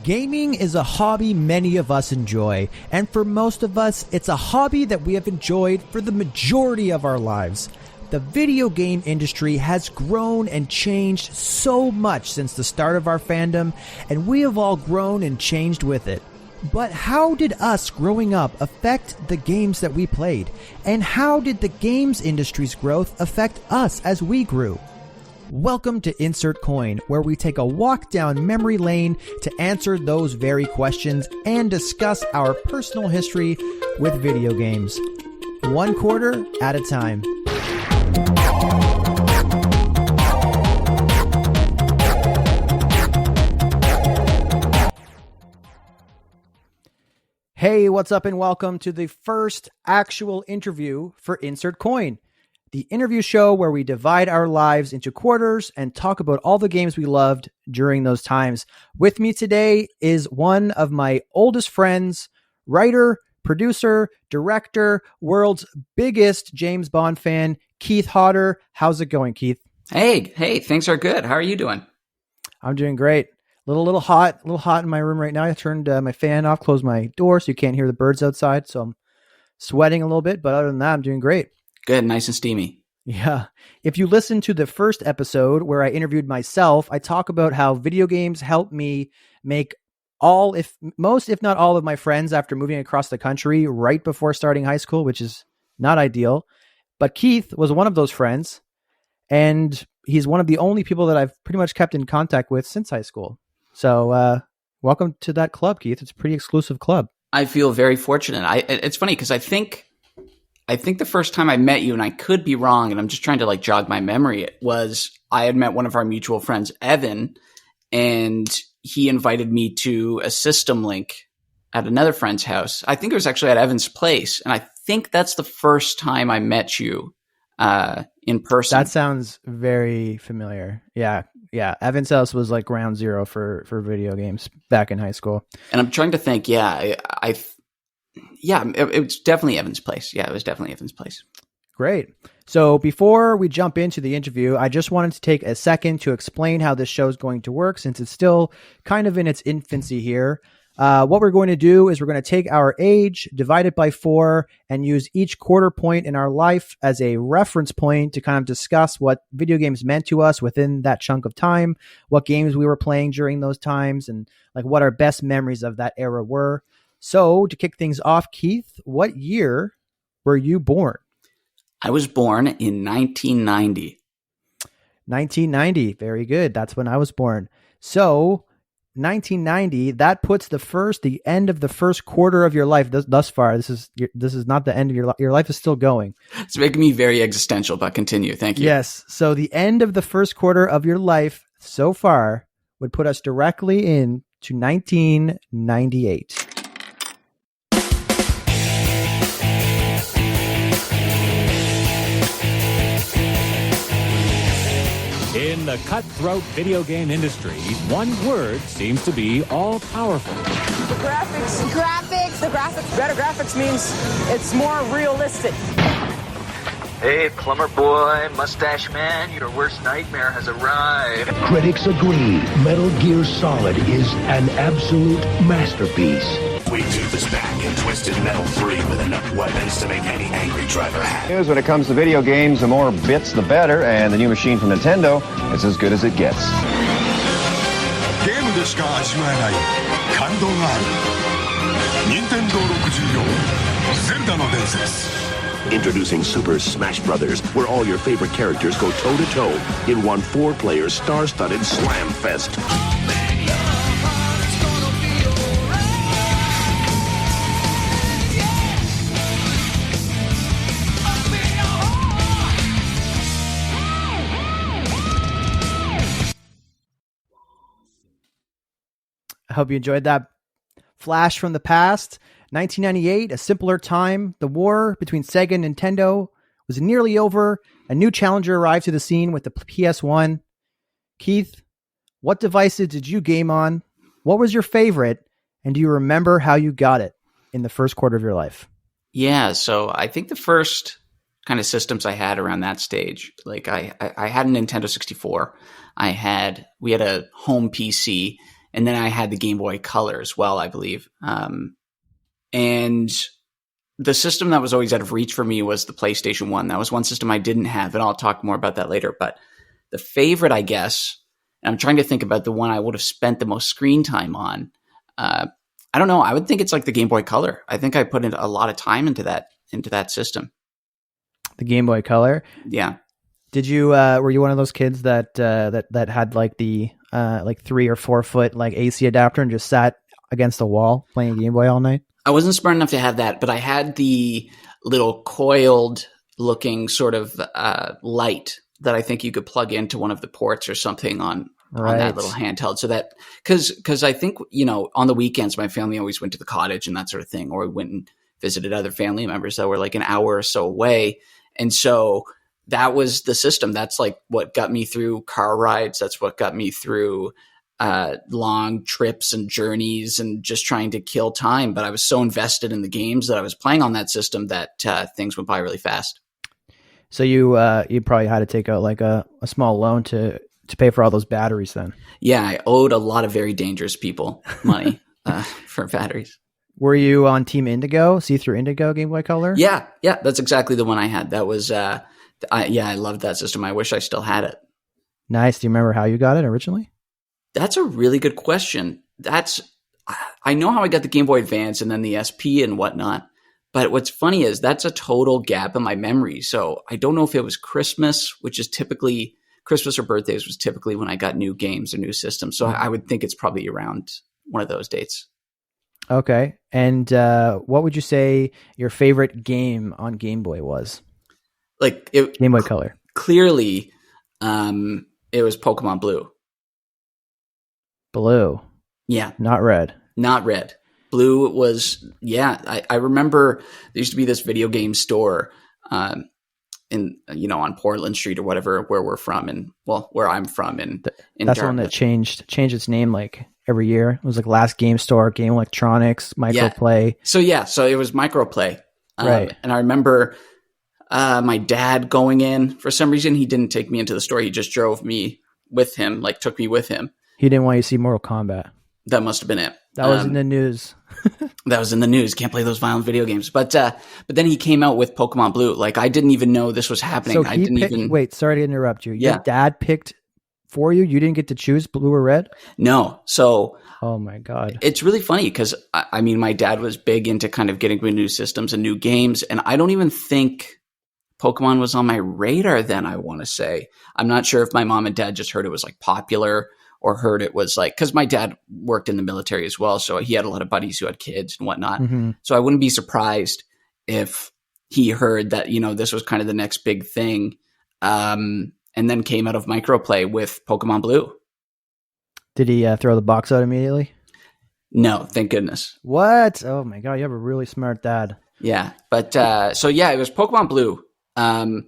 Gaming is a hobby many of us enjoy, and for most of us, it's a hobby that we have enjoyed for the majority of our lives. The video game industry has grown and changed so much since the start of our fandom, and we have all grown and changed with it. But how did us growing up affect the games that we played? And how did the games industry's growth affect us as we grew? Welcome to Insert Coin, where we take a walk down memory lane to answer those very questions and discuss our personal history with video games. One quarter at a time. Hey, what's up and welcome to the first actual interview for Insert Coin, the interview show where we divide our lives into quarters and talk about all the games we loved during those times. With me today is one of my oldest friends, writer, producer, director, world's biggest James Bond fan, Keith Hodder. How's it going, Keith? Hey, things are good. How are you doing? I'm doing great. A little hot in my room right now. I turned my fan off, closed my door so you can't hear the birds outside. So I'm sweating a little bit, but other than that, I'm doing great. Good, nice and steamy. Yeah. If you listen to the first episode where I interviewed myself, I talk about how video games helped me make most, if not all of my friends after moving across the country right before starting high school, which is not ideal. But Keith was one of those friends, and he's one of the only people that I've pretty much kept in contact with since high school. So welcome to that club, Keith. It's a pretty exclusive club. I feel very fortunate. It's funny because I think the first time I met you, and I could be wrong, and I'm just trying to jog my memory, it was I had met one of our mutual friends, Evan, and he invited me to a system link at another friend's house. I think it was actually at Evan's place, and I think that's the first time I met you in person. That sounds very familiar. Yeah. Evan's house was like ground zero for video games back in high school. And I'm trying to think. It was definitely Evan's place. Yeah, it was definitely Evan's place. Great. So before we jump into the interview, I just wanted to take a second to explain how this show is going to work since it's still kind of in its infancy here. What we're going to do is we're going to take our age, divide it by 4, and use each quarter point in our life as a reference point to kind of discuss what video games meant to us within that chunk of time, what games we were playing during those times, and what our best memories of that era were. So to kick things off, Keith, what year were you born? I was born in 1990. 1990. Very good. That's when I was born. So 1990, that puts the end of the first quarter of your life thus far. This is not the end of your life. Your life is still going. It's making me very existential, but continue. Thank you. Yes. So the end of the first quarter of your life so far would put us directly into 1998. In the cutthroat video game industry, one word seems to be all-powerful. The graphics. Better graphics means it's more realistic. Hey, plumber boy, mustache man, your worst nightmare has arrived. Critics agree Metal Gear Solid is an absolute masterpiece. We tube is back in Twisted Metal 3 with enough weapons to make any angry driver happy. When it comes to video games, the more bits, the better, and the new machine from Nintendo is as good as it gets. Game でしか味わえない感動がある。Nintendo 64 Zelda の伝説。Introducing Super Smash Brothers, where all your favorite characters go toe-to-toe in one 4-player star-studded slam fest. I hope you enjoyed that flash from the past. 1998, a simpler time. The war between Sega and Nintendo was nearly over. A new challenger arrived to the scene with the PS1. Keith, what devices did you game on? What was your favorite? And do you remember how you got it in the first quarter of your life? Yeah, so I think the first kind of systems I had around that stage, I had a Nintendo 64. We had a home PC, And then I had the Game Boy Color as well, I believe. And the system that was always out of reach for me was the PlayStation 1. That was one system I didn't have, and I'll talk more about that later. But the favorite, I guess, and I'm trying to think about the one I would have spent the most screen time on. I don't know. I would think it's like the Game Boy Color. I think I put in a lot of time into that system. The Game Boy Color? Yeah. Did you were you one of those kids that had like the like 3 or 4 foot like AC adapter and just sat against the wall playing Game Boy all night? I wasn't smart enough to have that, but I had the little coiled looking sort of light that I think you could plug into one of the ports or something on that little handheld. So that because I think, on the weekends my family always went to the cottage and that sort of thing, or we went and visited other family members that were like an hour or so away. And so that was the system. That's like what got me through car rides. That's what got me through long trips and journeys and just trying to kill time. But I was so invested in the games that I was playing on that system that things went by really fast. So you probably had to take out like a small loan to pay for all those batteries then. Yeah, I owed a lot of very dangerous people money for batteries. Were you on Team Indigo, see-through Indigo Game Boy Color? Yeah, that's exactly the one I had. That was, I loved that system. I wish I still had it. Nice. Do you remember how you got it originally? That's a really good question. I know how I got the Game Boy Advance and then the SP and whatnot. But what's funny is that's a total gap in my memory. So I don't know if it was Christmas, which is typically Christmas or birthdays was typically when I got new games or new systems. So I would think it's probably around one of those dates. Okay. And what would you say your favorite game on Game Boy was? Game Boy Color. Clearly, it was Pokemon Blue. Blue. Yeah. Not red. Not red. Blue was, I remember there used to be this video game store on Portland Street or whatever, where we're from and where I'm from in that's the one that changed its name like every year. It was like Last Game Store, Game Electronics, Microplay. Yeah. So it was Microplay. Right. And I remember my dad going in. For some reason, he didn't take me into the store. He just drove me with him, took me with him. He didn't want you to see Mortal Kombat. That must have been it. That was in the news. That was in the news. Can't play those violent video games. But then he came out with Pokemon Blue. I didn't even know this was happening. So wait, sorry to interrupt you. Your dad picked for you? You didn't get to choose blue or red? No. So oh my God. It's really funny because my dad was big into kind of getting new systems and new games. And I don't even think Pokemon was on my radar then, I want to say. I'm not sure if my mom and dad just heard it was popular or heard it was because my dad worked in the military as well. So he had a lot of buddies who had kids and whatnot. Mm-hmm. So I wouldn't be surprised if he heard that, this was kind of the next big thing. And then came out of Microplay with Pokemon Blue. Did he throw the box out immediately? No, thank goodness. What? Oh my God. You have a really smart dad. Yeah. But it was Pokemon Blue. And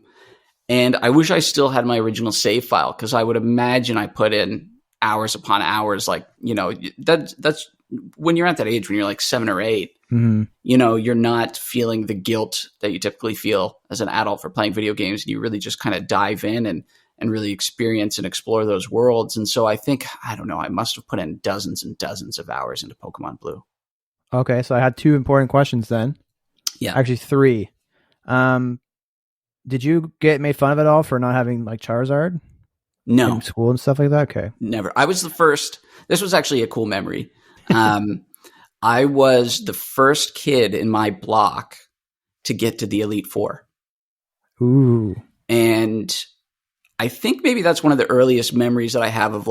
I wish I still had my original save file because I would imagine I put in hours upon hours. That's when you're at that age, when you're 7 or 8, mm-hmm. You're not feeling the guilt that you typically feel as an adult for playing video games. And you really just kind of dive in and really experience and explore those worlds. And so I think, I don't know, I must have put in dozens and dozens of hours into Pokemon Blue. Okay. So I had 2 important questions then. Yeah. Actually 3. Did you get made fun of at all for not having Charizard? No. In school and stuff like that? Okay. Never. I was the first. This was actually a cool memory. I was the first kid in my block to get to the Elite Four. Ooh. And I think maybe that's one of the earliest memories that I have of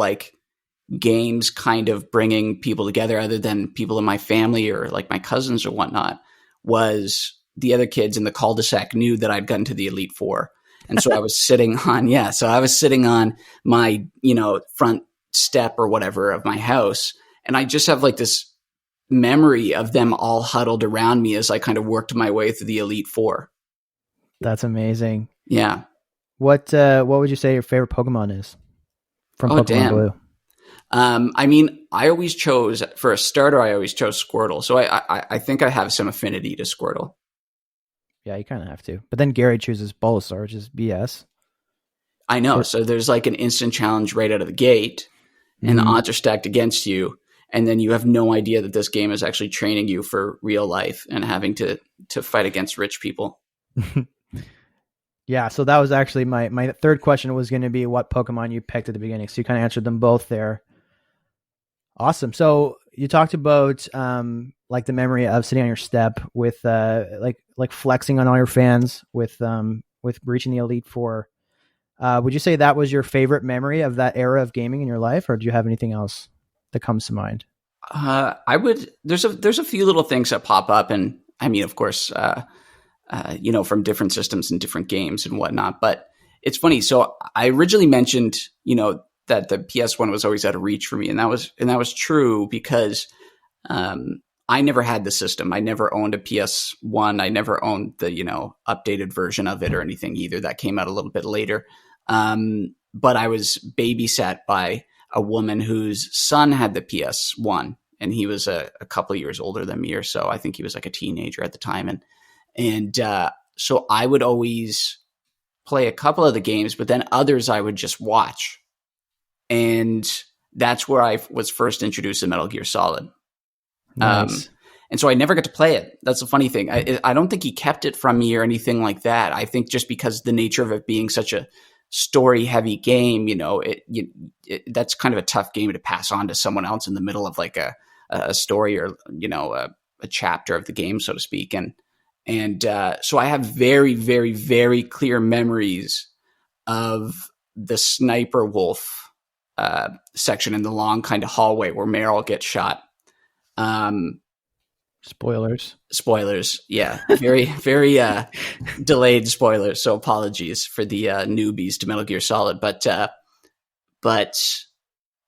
games kind of bringing people together other than people in my family or my cousins or whatnot, was the other kids in the cul-de-sac knew that I'd gotten to the Elite Four. And so I was sitting on my, front step or whatever of my house. And I just have this memory of them all huddled around me as I kind of worked my way through the Elite Four. That's amazing. Yeah. What would you say your favorite Pokemon is from Pokemon Blue? I always chose, for a starter, I always chose Squirtle. So I think I have some affinity to Squirtle. Yeah, you kind of have to. But then Gary chooses Bulbasaur, which is BS. I know. So there's an instant challenge right out of the gate, and the odds are stacked against you. and then you have no idea that this game is actually training you for real life and having to fight against rich people. Yeah, so that was actually my third question was going to be what Pokemon you picked at the beginning. So you kind of answered them both there. Awesome. So you talked about like the memory of sitting on your step with like flexing on all your fans with reaching the Elite Four. Would you say that was your favorite memory of that era of gaming in your life, or do you have anything else that comes to mind? I would. There's a few little things that pop up, and I mean, of course, from different systems and different games and whatnot. But it's funny. So I originally mentioned, that the PS1 was always out of reach for me, and that was true because I never had the system. I never owned a PS1. I never owned the updated version of it or anything either. That came out a little bit later. But I was babysat by a woman whose son had the PS1, and he was a couple of years older than me or so. I think he was like a teenager at the time, and so I would always play a couple of the games, but then others I would just watch. And that's where I was first introduced to Metal Gear Solid. Nice. And so I never got to play it. That's the funny thing. I don't think he kept it from me or anything like that. I think just because the nature of it being such a story-heavy game, that's kind of a tough game to pass on to someone else in the middle of like a story or a chapter of the game, so to speak. And so I have very, very, very clear memories of the Sniper Wolf section in the long kind of hallway where Meryl gets shot. Spoilers. Yeah. Very, very delayed spoilers. So apologies for the newbies to Metal Gear Solid. But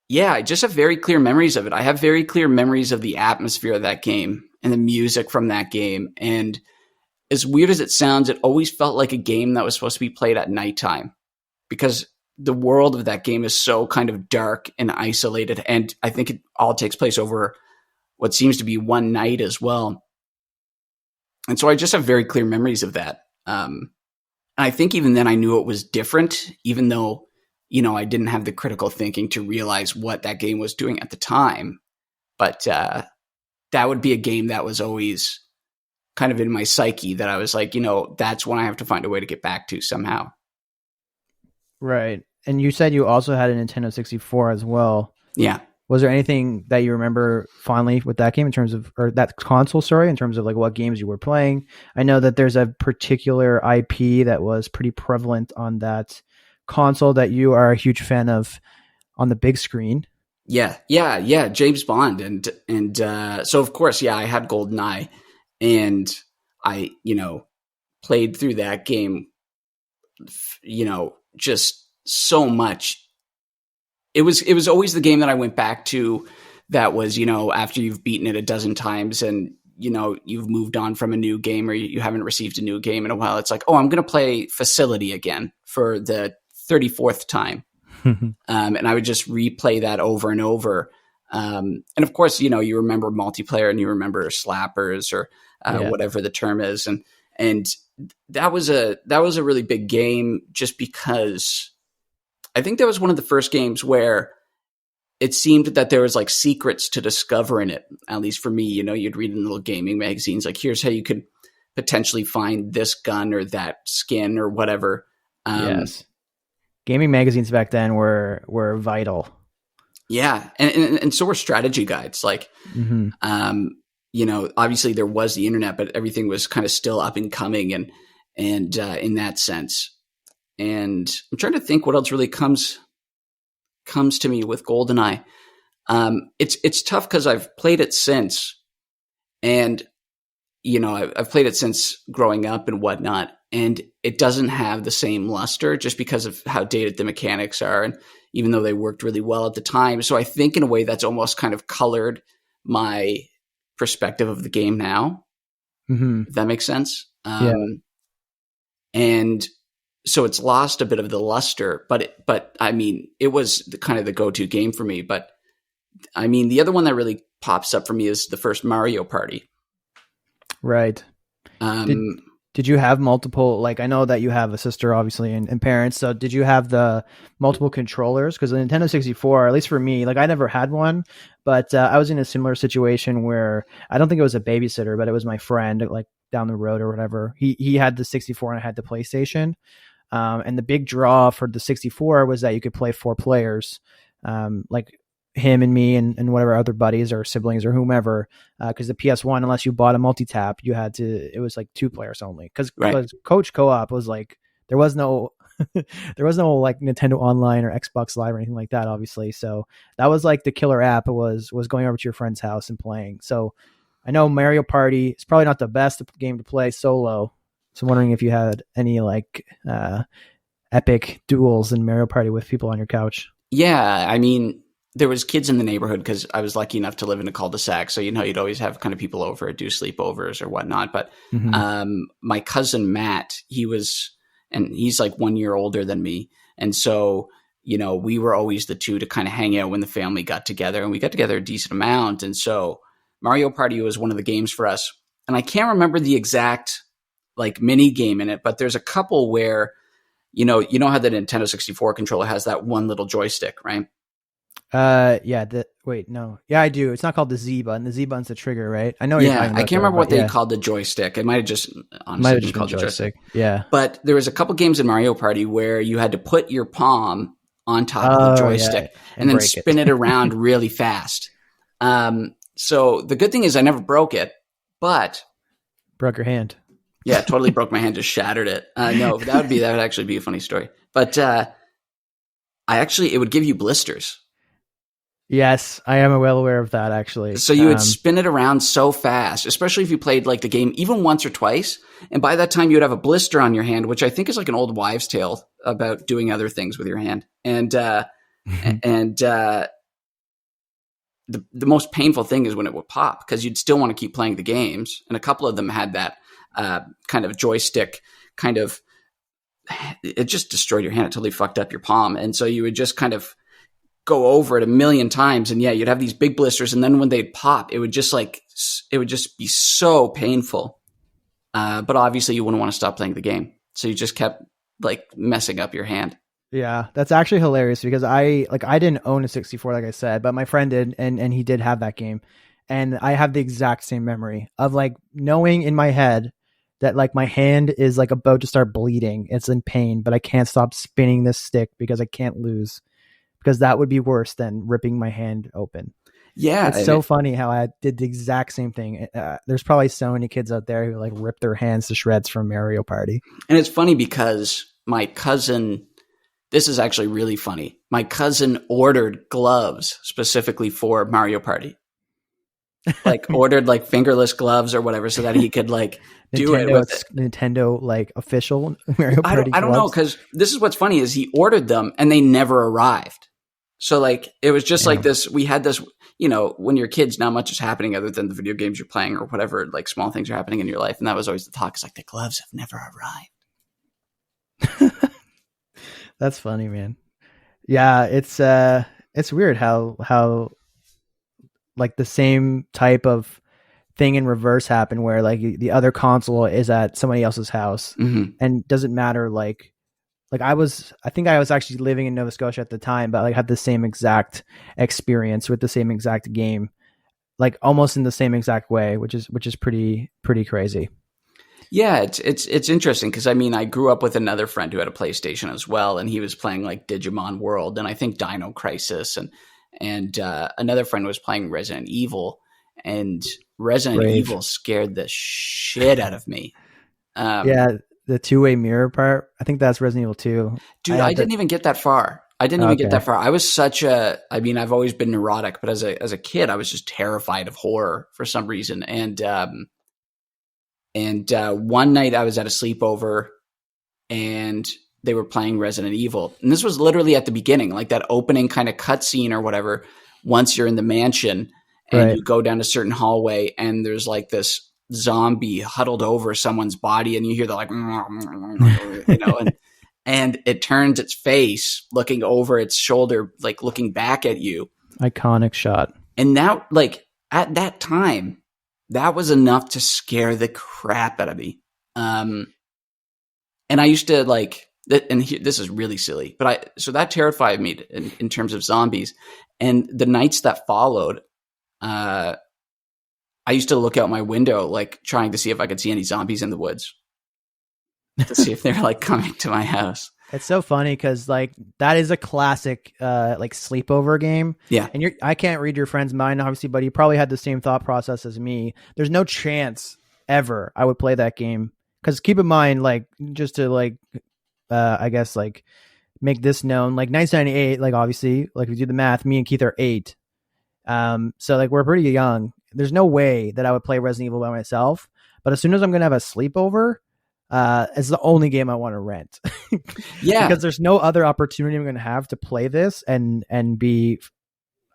yeah, I just have very clear memories of it. I have very clear memories of the atmosphere of that game and the music from that game. And as weird as it sounds, it always felt like a game that was supposed to be played at nighttime because the world of that game is so kind of dark and isolated. And I think it all takes place over what seems to be one night as well. And so I just have very clear memories of that. And I think even then I knew it was different, even though, I didn't have the critical thinking to realize what that game was doing at the time. But that would be a game that was always kind of in my psyche that I was like, that's when I have to find a way to get back to somehow. Right. And you said you also had a Nintendo 64 as well. Yeah. Was there anything that you remember fondly with that game in terms of, or that console, sorry, in terms of like what games you were playing? I know that there's a particular IP that was pretty prevalent on that console that you are a huge fan of on the big screen. Yeah. James Bond. And so of course, I had GoldenEye, and I, played through that game, just so much. It was always the game that I went back to that was, after you've beaten it a dozen times and, you've moved on from a new game or you haven't received a new game in a while. It's like, oh, I'm going to play Facility again for the 34th time. And I would just replay that over and over. And of course, you remember multiplayer and you remember slappers or whatever the term is. And that was a really big game just because I think that was one of the first games where it seemed that there was like secrets to discover in it. At least for me, you'd read in little gaming magazines, like here's how you could potentially find this gun or that skin or whatever. Yes. Gaming magazines back then were vital. Yeah. And so were strategy guides. Like, obviously there was the internet, but everything was kind of still up and coming and in that sense. And I'm trying to think what else really comes to me with GoldenEye. It's tough because I've played it since, and I've played it since growing up and whatnot, and it doesn't have the same luster just because of how dated the mechanics are, and even though they worked really well at the time. So I think in a way that's almost kind of colored my perspective of the game now. If that makes sense. And so it's lost a bit of the luster, but I mean, it was kind of the go-to game for me. But I mean, the other one that really pops up for me is the first Mario Party. Right. Did you have multiple, like, I know that you have a sister, obviously, and parents. So did you have the multiple controllers? Because the Nintendo 64, at least for me, like, I never had one, but I was in a similar situation where I don't think it was a babysitter, but it was my friend, like, down the road or whatever. He had the 64 and I had the PlayStation. And the big draw for the 64 was that you could play 4 players, like him and me and whatever other buddies or siblings or whomever. Because the PS1, unless you bought a multi-tap, it was like 2 players only. Because Coach Co-op was like, there was no like Nintendo Online or Xbox Live or anything like that, obviously. So that was like the killer app was going over to your friend's house and playing. So I know Mario Party is probably not the best game to play solo. So I'm wondering if you had any like epic duels in Mario Party with people on your couch. Yeah, I mean, there was kids in the neighborhood because I was lucky enough to live in a cul-de-sac. So, you'd always have kind of people over, do sleepovers or whatnot. But my cousin Matt, he's like 1 year older than me. And so, we were always the two to kind of hang out when the family got together, and we got together a decent amount. And so Mario Party was one of the games for us. And I can't remember the exact like mini game in it, but there's a couple where, you know how the Nintendo 64 controller has that one little joystick, right? Yeah. I do. It's not called the Z button. The Z button's the trigger, right? I know. Yeah, I can't remember what they called the joystick. It might have just honestly been called the joystick. Yeah. But there was a couple games in Mario Party where you had to put your palm on top of the joystick and then spin it around really fast. So the good thing is I never broke it, but broke your hand. Yeah, totally broke my hand, just shattered it. No, that would actually be a funny story. But it would give you blisters. Yes, I am well aware of that, actually. So you would spin it around so fast, especially if you played like the game even once or twice. And by that time, you would have a blister on your hand, which I think is like an old wives' tale about doing other things with your hand. And the most painful thing is when it would pop, because you'd still want to keep playing the games. And a couple of them had that kind of joystick kind of, it just destroyed your hand. It totally fucked up your palm. And so you would just kind of go over it a million times, and you'd have these big blisters, and then when they'd pop, it would just be so painful. But obviously you wouldn't want to stop playing the game, so you just kept like messing up your hand. Yeah, that's actually hilarious, because I didn't own a 64, like I said, but my friend did, and he did have that game, and I have the exact same memory of like knowing in my head that like my hand is like about to start bleeding. It's in pain, but I can't stop spinning this stick because I can't lose. Because that would be worse than ripping my hand open. Yeah. It's so funny how I did the exact same thing. There's probably so many kids out there who like rip their hands to shreds from Mario Party. And it's funny because my cousin, this is actually really funny. My cousin ordered gloves specifically for Mario Party. Like ordered like fingerless gloves or whatever so that he could like do it with it. Nintendo like official Mario Party I don't know, because this is what's funny is he ordered them and they never arrived. So like it was just like this. We had this, when you're kids, not much is happening other than the video games you're playing or whatever. Like small things are happening in your life, and that was always the talk. It's like the gloves have never arrived. That's funny, man. Yeah, it's weird how like the same type of thing in reverse happened, where like the other console is at somebody else's house, and doesn't matter I think I was actually living in Nova Scotia at the time, but like had the same exact experience with the same exact game, like almost in the same exact way, which is pretty crazy. Yeah, it's interesting because I mean I grew up with another friend who had a PlayStation as well, and he was playing like Digimon World and I think Dino Crisis, and another friend was playing Resident Evil, and Resident Evil scared the shit out of me. Yeah. The two-way mirror part, I think that's Resident Evil 2. Dude, I didn't even get that far. I was I've always been neurotic, but as a kid, I was just terrified of horror for some reason. And one night I was at a sleepover and they were playing Resident Evil. And this was literally at the beginning, like that opening kind of cutscene or whatever, once you're in the mansion and you go down a certain hallway and there's like this zombie huddled over someone's body and you hear the like and it turns its face looking over its shoulder, like looking back at you. Iconic shot. And that, like at that time, that was enough to scare the crap out of me. And I used to like, this is really silly, but so that terrified me in terms of zombies. And the nights that followed, I used to look out my window, like trying to see if I could see any zombies in the woods to see if they're like coming to my house. It's so funny because like that is a classic like sleepover game. Yeah. And I can't read your friend's mind, obviously, but you probably had the same thought process as me. There's no chance ever I would play that game. Because keep in mind, like, just to like, I guess like make this known, like 1998, like obviously, like if you do the math, me and Keith are 8. So like we're pretty young. There's no way that I would play Resident Evil by myself. But as soon as I'm gonna have a sleepover, it's the only game I want to rent. Yeah, because there's no other opportunity I'm gonna have to play this and be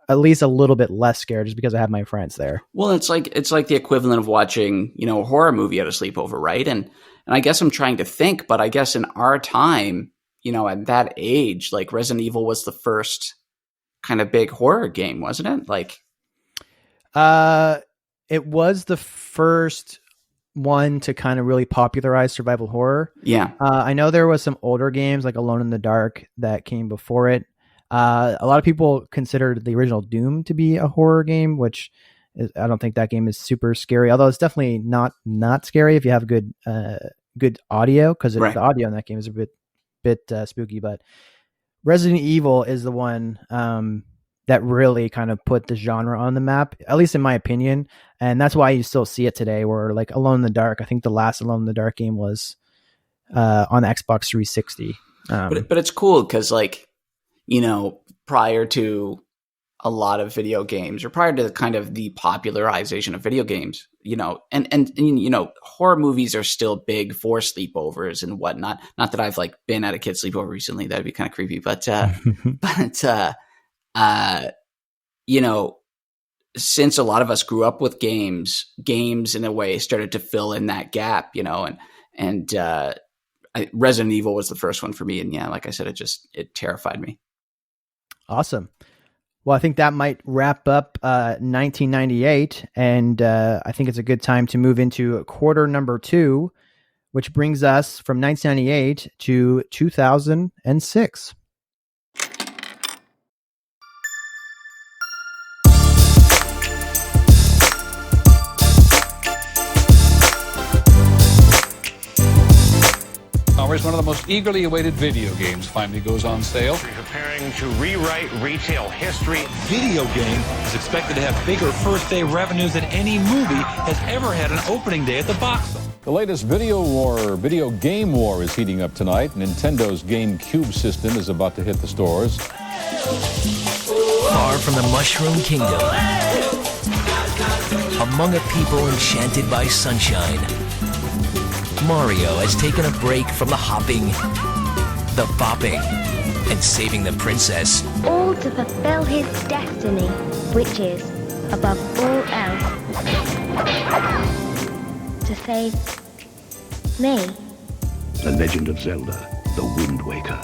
at least a little bit less scared just because I have my friends there. Well, it's like the equivalent of watching, a horror movie at a sleepover, right? And I guess I'm trying to think, but I guess in our time, at that age, like Resident Evil was the first kind of big horror game, wasn't it? Like, it was the first one to kind of really popularize survival horror. Yeah. I know there was some older games like Alone in the Dark that came before it. A lot of people considered the original Doom to be a horror game, which I don't think that game is super scary. Although it's definitely not scary if you have good audio, because Right. the audio in that game is a bit spooky. But Resident Evil is the one that really kind of put the genre on the map, at least in my opinion, and that's why you still see it today. Where like Alone in the Dark, I think the last Alone in the Dark game was on the Xbox 360. But it's cool because like, prior to a lot of video games, or prior to kind of the popularization of video games, and horror movies are still big for sleepovers and whatnot. Not that I've like been at a kid's sleepover recently. That'd be kind of creepy, but since a lot of us grew up with games in a way started to fill in that gap, and Resident Evil was the first one for me. And yeah, like I said, it terrified me. Awesome. Well, I think that might wrap up 1998, and I think it's a good time to move into quarter number 2, which brings us from 1998 to 2006. One of the most eagerly awaited video games finally goes on sale. Preparing to rewrite retail history. Video game is expected to have bigger first-day revenues than any movie has ever had an opening day at the box office. The latest video game war is heating up tonight. Nintendo's GameCube system is about to hit the stores. Far from the Mushroom Kingdom, among a people enchanted by sunshine, Mario has taken a break from the hopping, the bopping, and saving the princess. All to fulfill his destiny, which is, above all else, to save me. The Legend of Zelda, The Wind Waker.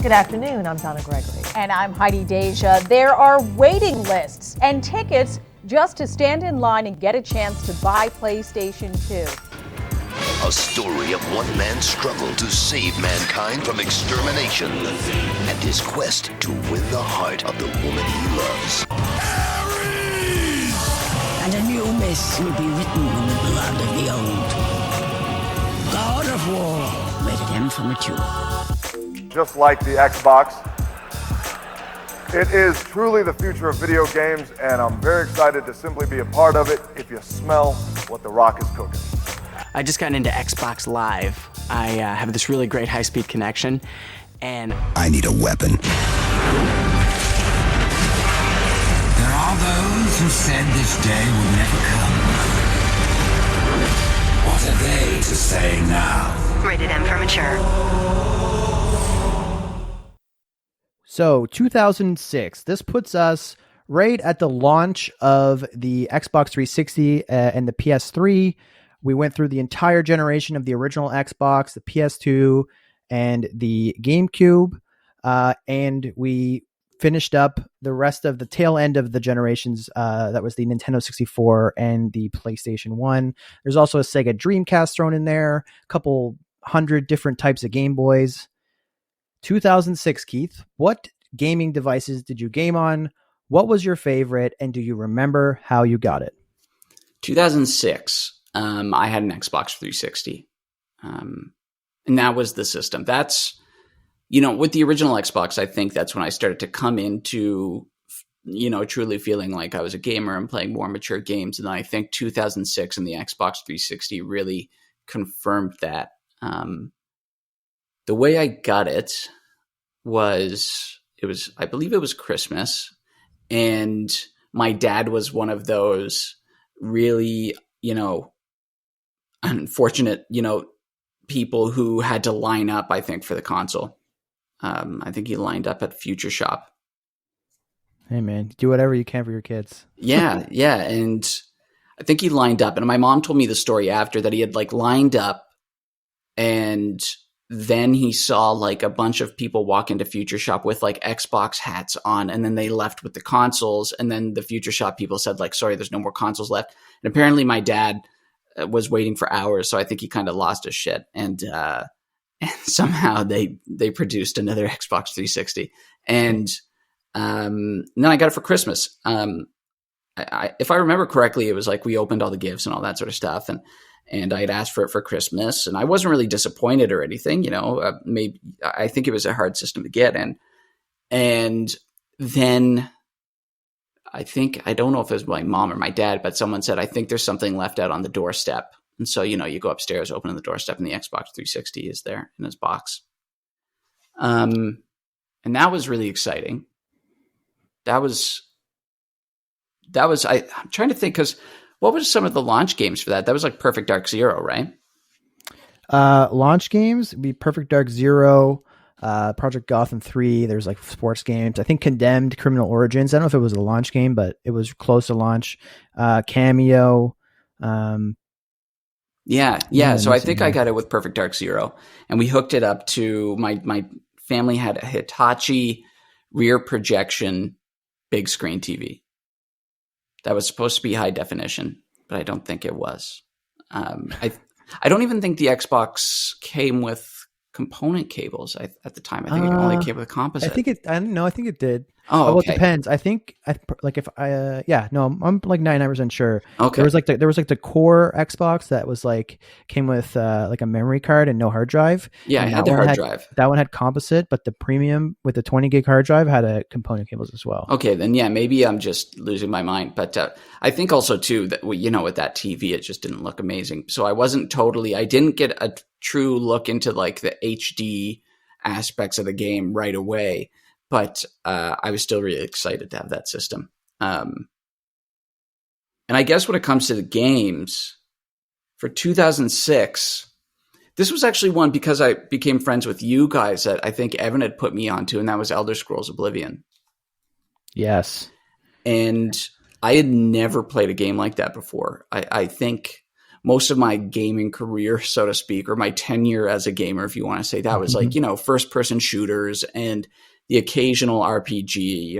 Good afternoon, I'm Donna Gregory. And I'm Heidi Deja. There are waiting lists and tickets just to stand in line and get a chance to buy PlayStation 2. A story of one man's struggle to save mankind from extermination and his quest to win the heart of the woman he loves. And a new myth will be written in the blood of the old. God of War, rated M for mature. Just like the Xbox, it is truly the future of video games, and I'm very excited to simply be a part of it if you smell what The Rock is cooking. I just got into Xbox Live. I have this really great high-speed connection, and I need a weapon. There are those who said this day would never come. What are they to say now? Rated M for mature. So 2006, this puts us right at the launch of the Xbox 360 and the PS3. We went through the entire generation of the original Xbox, the PS2, and the GameCube, and we finished up the rest of the tail end of the generations. That was the Nintendo 64 and the PlayStation 1. There's also a Sega Dreamcast thrown in there, a couple hundred different types of Game Boys. 2006, Keith, what gaming devices did you game on? What was your favorite? And do you remember how you got it? 2006, I had an Xbox 360. And that was the system. That's, with the original Xbox, I think that's when I started to come into, truly feeling like I was a gamer and playing more mature games. And then I think 2006 and the Xbox 360 really confirmed that. The way I got it was, I believe it was Christmas. And my dad was one of those really, unfortunate, people who had to line up, I think, for the console. I think he lined up at Future Shop. Hey man, do whatever you can for your kids. Yeah. And I think he lined up, and my mom told me the story after that he had lined up, and then he saw a bunch of people walk into Future Shop with Xbox hats on, and then they left with the consoles. And then the Future Shop people said sorry, there's no more consoles left. And apparently my dad was waiting for hours. So I think he kind of lost his shit. And somehow they produced another Xbox 360. And then I got it for Christmas. If I remember correctly, it was we opened all the gifts and all that sort of stuff. And I had asked for it for Christmas, and I wasn't really disappointed or anything, maybe I think it was a hard system to get in. And then I don't know if it was my mom or my dad, but someone said, I think there's something left out on the doorstep. And so, you go upstairs, open the doorstep, and the Xbox 360 is there in his box. And that was really exciting. I'm trying to think, because what was some of the launch games for that? That was Perfect Dark Zero, right? Launch games would be Perfect Dark Zero, Project Gotham 3. There's sports games. I think Condemned, Criminal Origins. I don't know if it was a launch game, but it was close to launch. Cameo. Yeah. So I think I got it with Perfect Dark Zero, and we hooked it up to my family had a Hitachi rear projection big screen TV. That was supposed to be high definition, but I don't think it was. I don't even think the Xbox came with component cables at the time. I think it only came with composite. I think it did. Oh, okay. Well, it depends. I think I'm 99% sure. Okay. There was the core Xbox that was came with a memory card and no hard drive. Yeah, and I had the hard drive. That one had composite, but the premium with the 20 gig hard drive had a component cables as well. Okay, then maybe I'm just losing my mind. But I think also too that with that TV, it just didn't look amazing. So I didn't get a true look into the HD aspects of the game right away. But I was still really excited to have that system. And I guess when it comes to the games, for 2006, this was actually one because I became friends with you guys that I think Evan had put me onto, and that was Elder Scrolls Oblivion. Yes. And I had never played a game like that before. I think most of my gaming career, so to speak, or my tenure as a gamer, if you want to say that, was first-person shooters and the occasional RPG,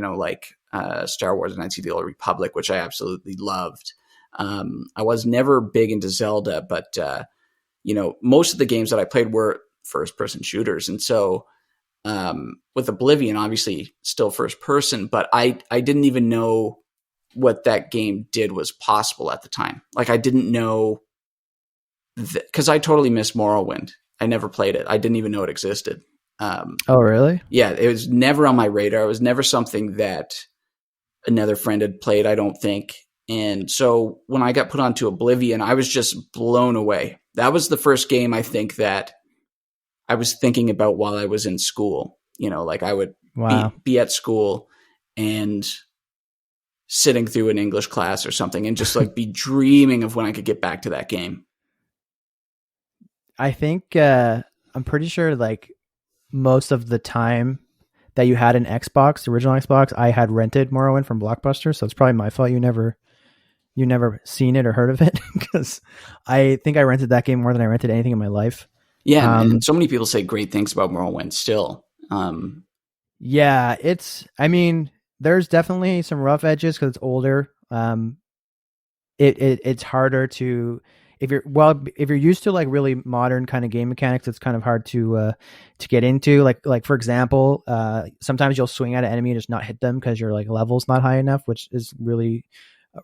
Star Wars Knights of the Old Republic, which I absolutely loved. I was never big into Zelda, but, most of the games that I played were first-person shooters. And so with Oblivion, obviously still first-person, but I didn't even know what that game did was possible at the time. I didn't know, because I totally missed Morrowind. I never played it. I didn't even know it existed. Oh, really? Yeah, it was never on my radar. It was never something that another friend had played, I don't think. And so when I got put onto Oblivion, I was just blown away. That was the first game I think that I was thinking about while I was in school. I would be at school and sitting through an English class or something and just be dreaming of when I could get back to that game. I think I'm pretty sure most of the time that you had an Xbox, the original Xbox, I had rented Morrowind from Blockbuster, so it's probably my fault you never seen it or heard of it, because I think I rented that game more than I rented anything in my life. Yeah, and so many people say great things about Morrowind still. Yeah, I mean, there's definitely some rough edges because it's older. It's harder to, if you're used to like really modern kind of game mechanics, it's kind of hard to get into. Like for example, sometimes you'll swing at an enemy and just not hit them because your like level's not high enough, which is really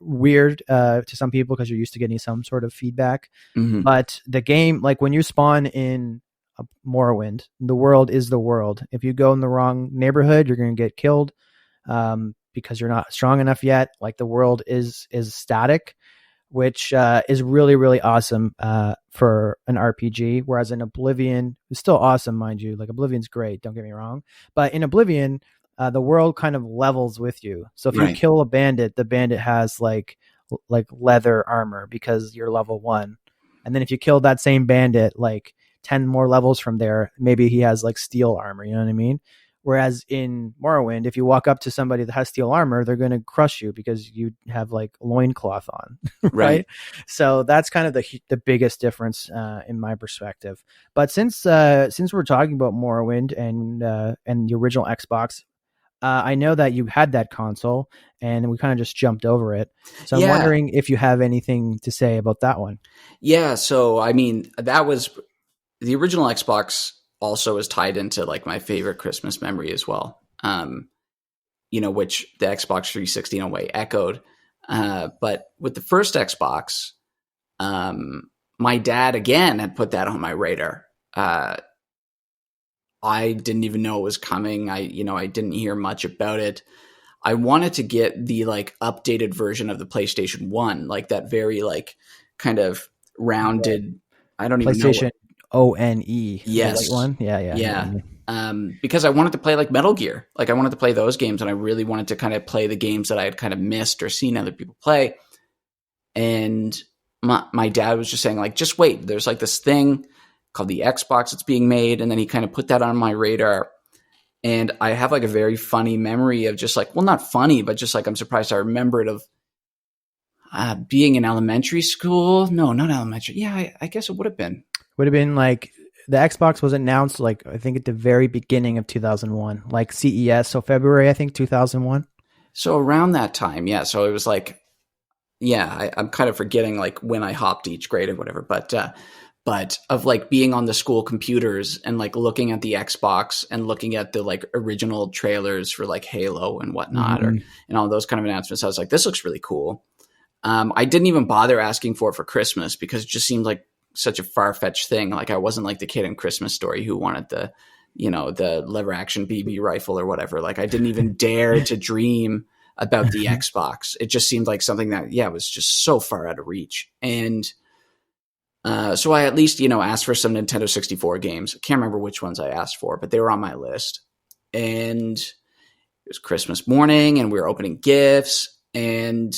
weird to some people because you're used to getting some sort of feedback. Mm-hmm. But the game, like when you spawn in Morrowind, the world is the world. If you go in the wrong neighborhood, you're going to get killed because you're not strong enough yet. Like the world is static, which is really, really awesome for an RPG. Whereas in Oblivion, it's still awesome, mind you. Like Oblivion's great, don't get me wrong. But in Oblivion, the world kind of levels with you. So if you kill a bandit, the bandit has like leather armor because you're level 1. And then if you kill that same bandit, like 10 more levels from there, maybe he has like steel armor, you know what I mean? Whereas in Morrowind, if you walk up to somebody that has steel armor, they're going to crush you because you have like loincloth on, right? So that's kind of the biggest difference in my perspective. But since we're talking about Morrowind and the original Xbox, I know that you had that console and we kind of just jumped over it. So I'm wondering if you have anything to say about that one. Yeah. So, I mean, that was the original Xbox also is tied into like my favorite Christmas memory as well. Which the Xbox 360 in a way echoed. But with the first Xbox, my dad again had put that on my radar. I didn't even know it was coming. I didn't hear much about it. I wanted to get the like updated version of the PlayStation 1, like that very like kind of rounded, I don't even know. PlayStation ONE. Yes. The white one? Yeah. Because I wanted to play like Metal Gear. Like I wanted to play those games and I really wanted to kind of play the games that I had kind of missed or seen other people play. And my dad was just saying like, just wait, there's like this thing called the Xbox that's being made. And then he kind of put that on my radar. And I have like a very funny memory of just like, well, not funny, but just like, I'm surprised I remember it of being in elementary school. No, not elementary. Yeah, I guess it would have been. Would have been like the Xbox was announced like I think at the very beginning of 2001, like CES. So February, I think 2001. So around that time, yeah. So it was like, yeah, I'm kind of forgetting like when I hopped each grade or whatever, but of like being on the school computers and like looking at the Xbox and looking at the like original trailers for like Halo and whatnot, and all those kind of announcements, I was like, this looks really cool. I didn't even bother asking for it for Christmas because it just seemed like such a far-fetched thing. Like I wasn't like the kid in Christmas Story who wanted the lever action BB rifle or whatever. Like I didn't even dare to dream about the Xbox. It just seemed like something that, was just so far out of reach. And so I at least, asked for some Nintendo 64 games. I can't remember which ones I asked for, but they were on my list. And it was Christmas morning and we were opening gifts and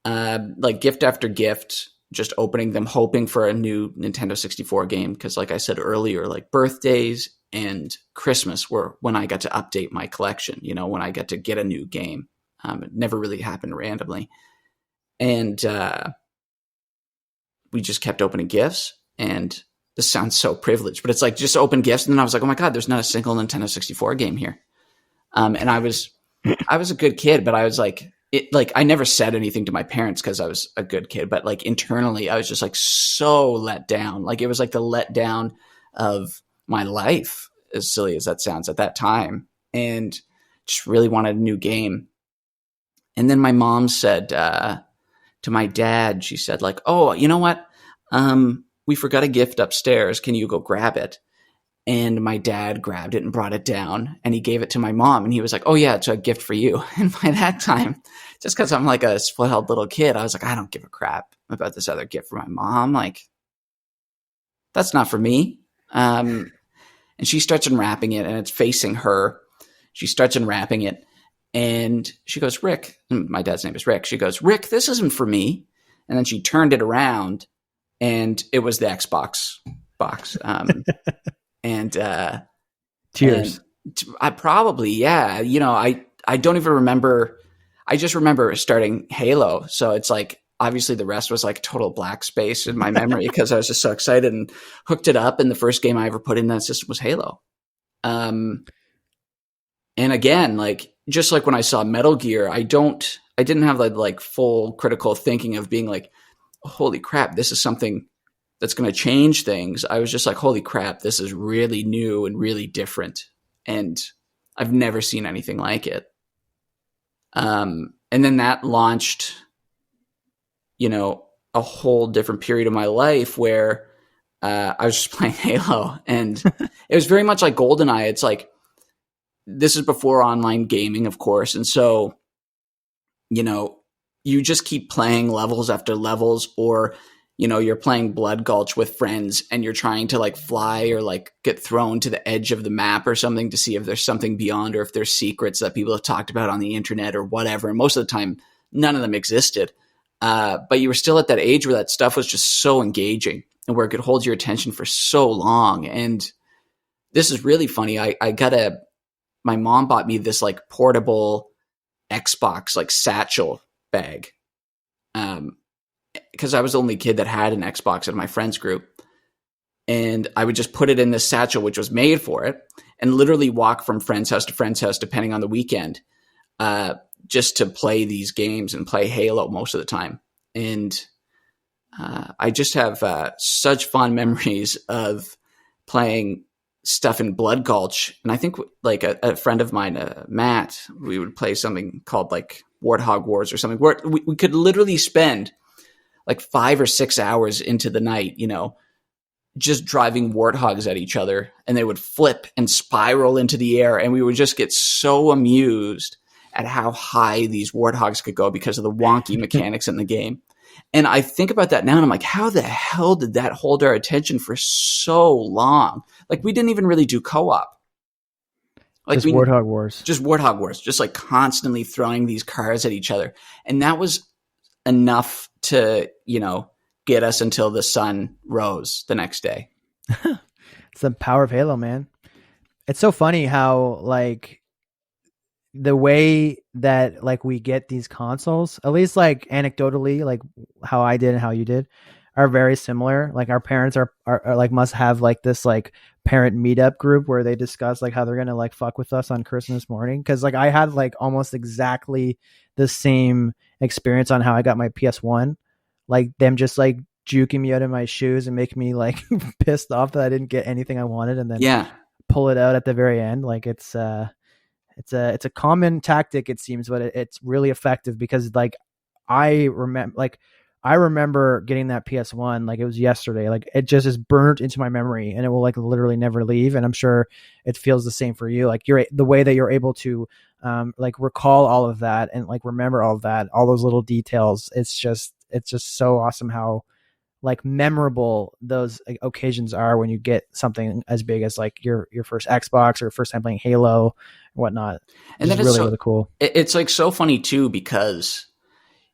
like gift after gift, just opening them, hoping for a new Nintendo 64 game. Because like I said earlier, like birthdays and Christmas were when I got to update my collection, when I got to get a new game. It never really happened randomly. And we just kept opening gifts. And this sounds so privileged, but it's like just open gifts. And then I was like, oh my God, there's not a single Nintendo 64 game here. And I was a good kid, but I was like, I never said anything to my parents because I was a good kid, but like internally I was just like so let down. Like it was like the letdown of my life, as silly as that sounds at that time, and just really wanted a new game. And then my mom said to my dad, she said like, oh, you know what? We forgot a gift upstairs. Can you go grab it? And my dad grabbed it and brought it down and he gave it to my mom. And he was like, oh yeah, it's a gift for you. And by that time, just because I'm like a spoiled little kid, I was like, I don't give a crap about this other gift for my mom. Like, that's not for me. And she starts unwrapping it and it's facing her. She starts unwrapping it and she goes, Rick, and my dad's name is Rick. She goes, Rick, this isn't for me. And then she turned it around and it was the Xbox box. And tears. I probably, yeah. I don't even remember. I just remember starting Halo. So it's like, obviously the rest was like total black space in my memory because I was just so excited and hooked it up. And the first game I ever put in that system was Halo. And again, like, just like when I saw Metal Gear, I didn't have like full critical thinking of being like, holy crap, this is something that's going to change things. I was just like, holy crap, this is really new and really different. And I've never seen anything like it. And then that launched, a whole different period of my life where I was just playing Halo. And it was very much like GoldenEye. It's like, this is before online gaming, of course. And so, you just keep playing levels after levels, or, you're playing Blood Gulch with friends and you're trying to like fly or like get thrown to the edge of the map or something to see if there's something beyond, or if there's secrets that people have talked about on the internet or whatever. And most of the time, none of them existed. But you were still at that age where that stuff was just so engaging and where it could hold your attention for so long. And this is really funny. My mom bought me this like portable Xbox, like satchel bag. Because I was the only kid that had an Xbox in my friends group. And I would just put it in this satchel, which was made for it, and literally walk from friend's house to friend's house, depending on the weekend, just to play these games and play Halo most of the time. And I just have such fond memories of playing stuff in Blood Gulch. And I think like a friend of mine, Matt, we would play something called like Warthog Wars or something, where we could literally spend like 5 or 6 hours into the night, just driving warthogs at each other, and they would flip and spiral into the air. And we would just get so amused at how high these warthogs could go because of the wonky mechanics in the game. And I think about that now and I'm like, how the hell did that hold our attention for so long? Like, we didn't even really do co-op. Like, just Warthog Wars. Just Warthog Wars. Just like constantly throwing these cars at each other. And that was enough to, get us until the sun rose the next day. It's the power of Halo, man. It's so funny how like the way that like we get these consoles, at least like anecdotally, like how I did and how you did, are very similar. Like our parents are like must have like this like parent meetup group where they discuss like how they're gonna like fuck with us on Christmas morning. Cause like I had like almost exactly the same experience on how I got my PS1. Like them just like juking me out of my shoes and making me like pissed off that I didn't get anything I wanted, and then pull it out at the very end. Like it's a common tactic, it seems, but it's really effective because like I remember getting that PS1 like it was yesterday. Like it just is burnt into my memory and it will like literally never leave. And I'm sure it feels the same for you. Like the way that you're able to like recall all of that and like remember all of that, all those little details. It's just so awesome how like memorable those occasions are when you get something as big as like your first Xbox or first time playing Halo and whatnot. And that is is really cool. It's like so funny too, because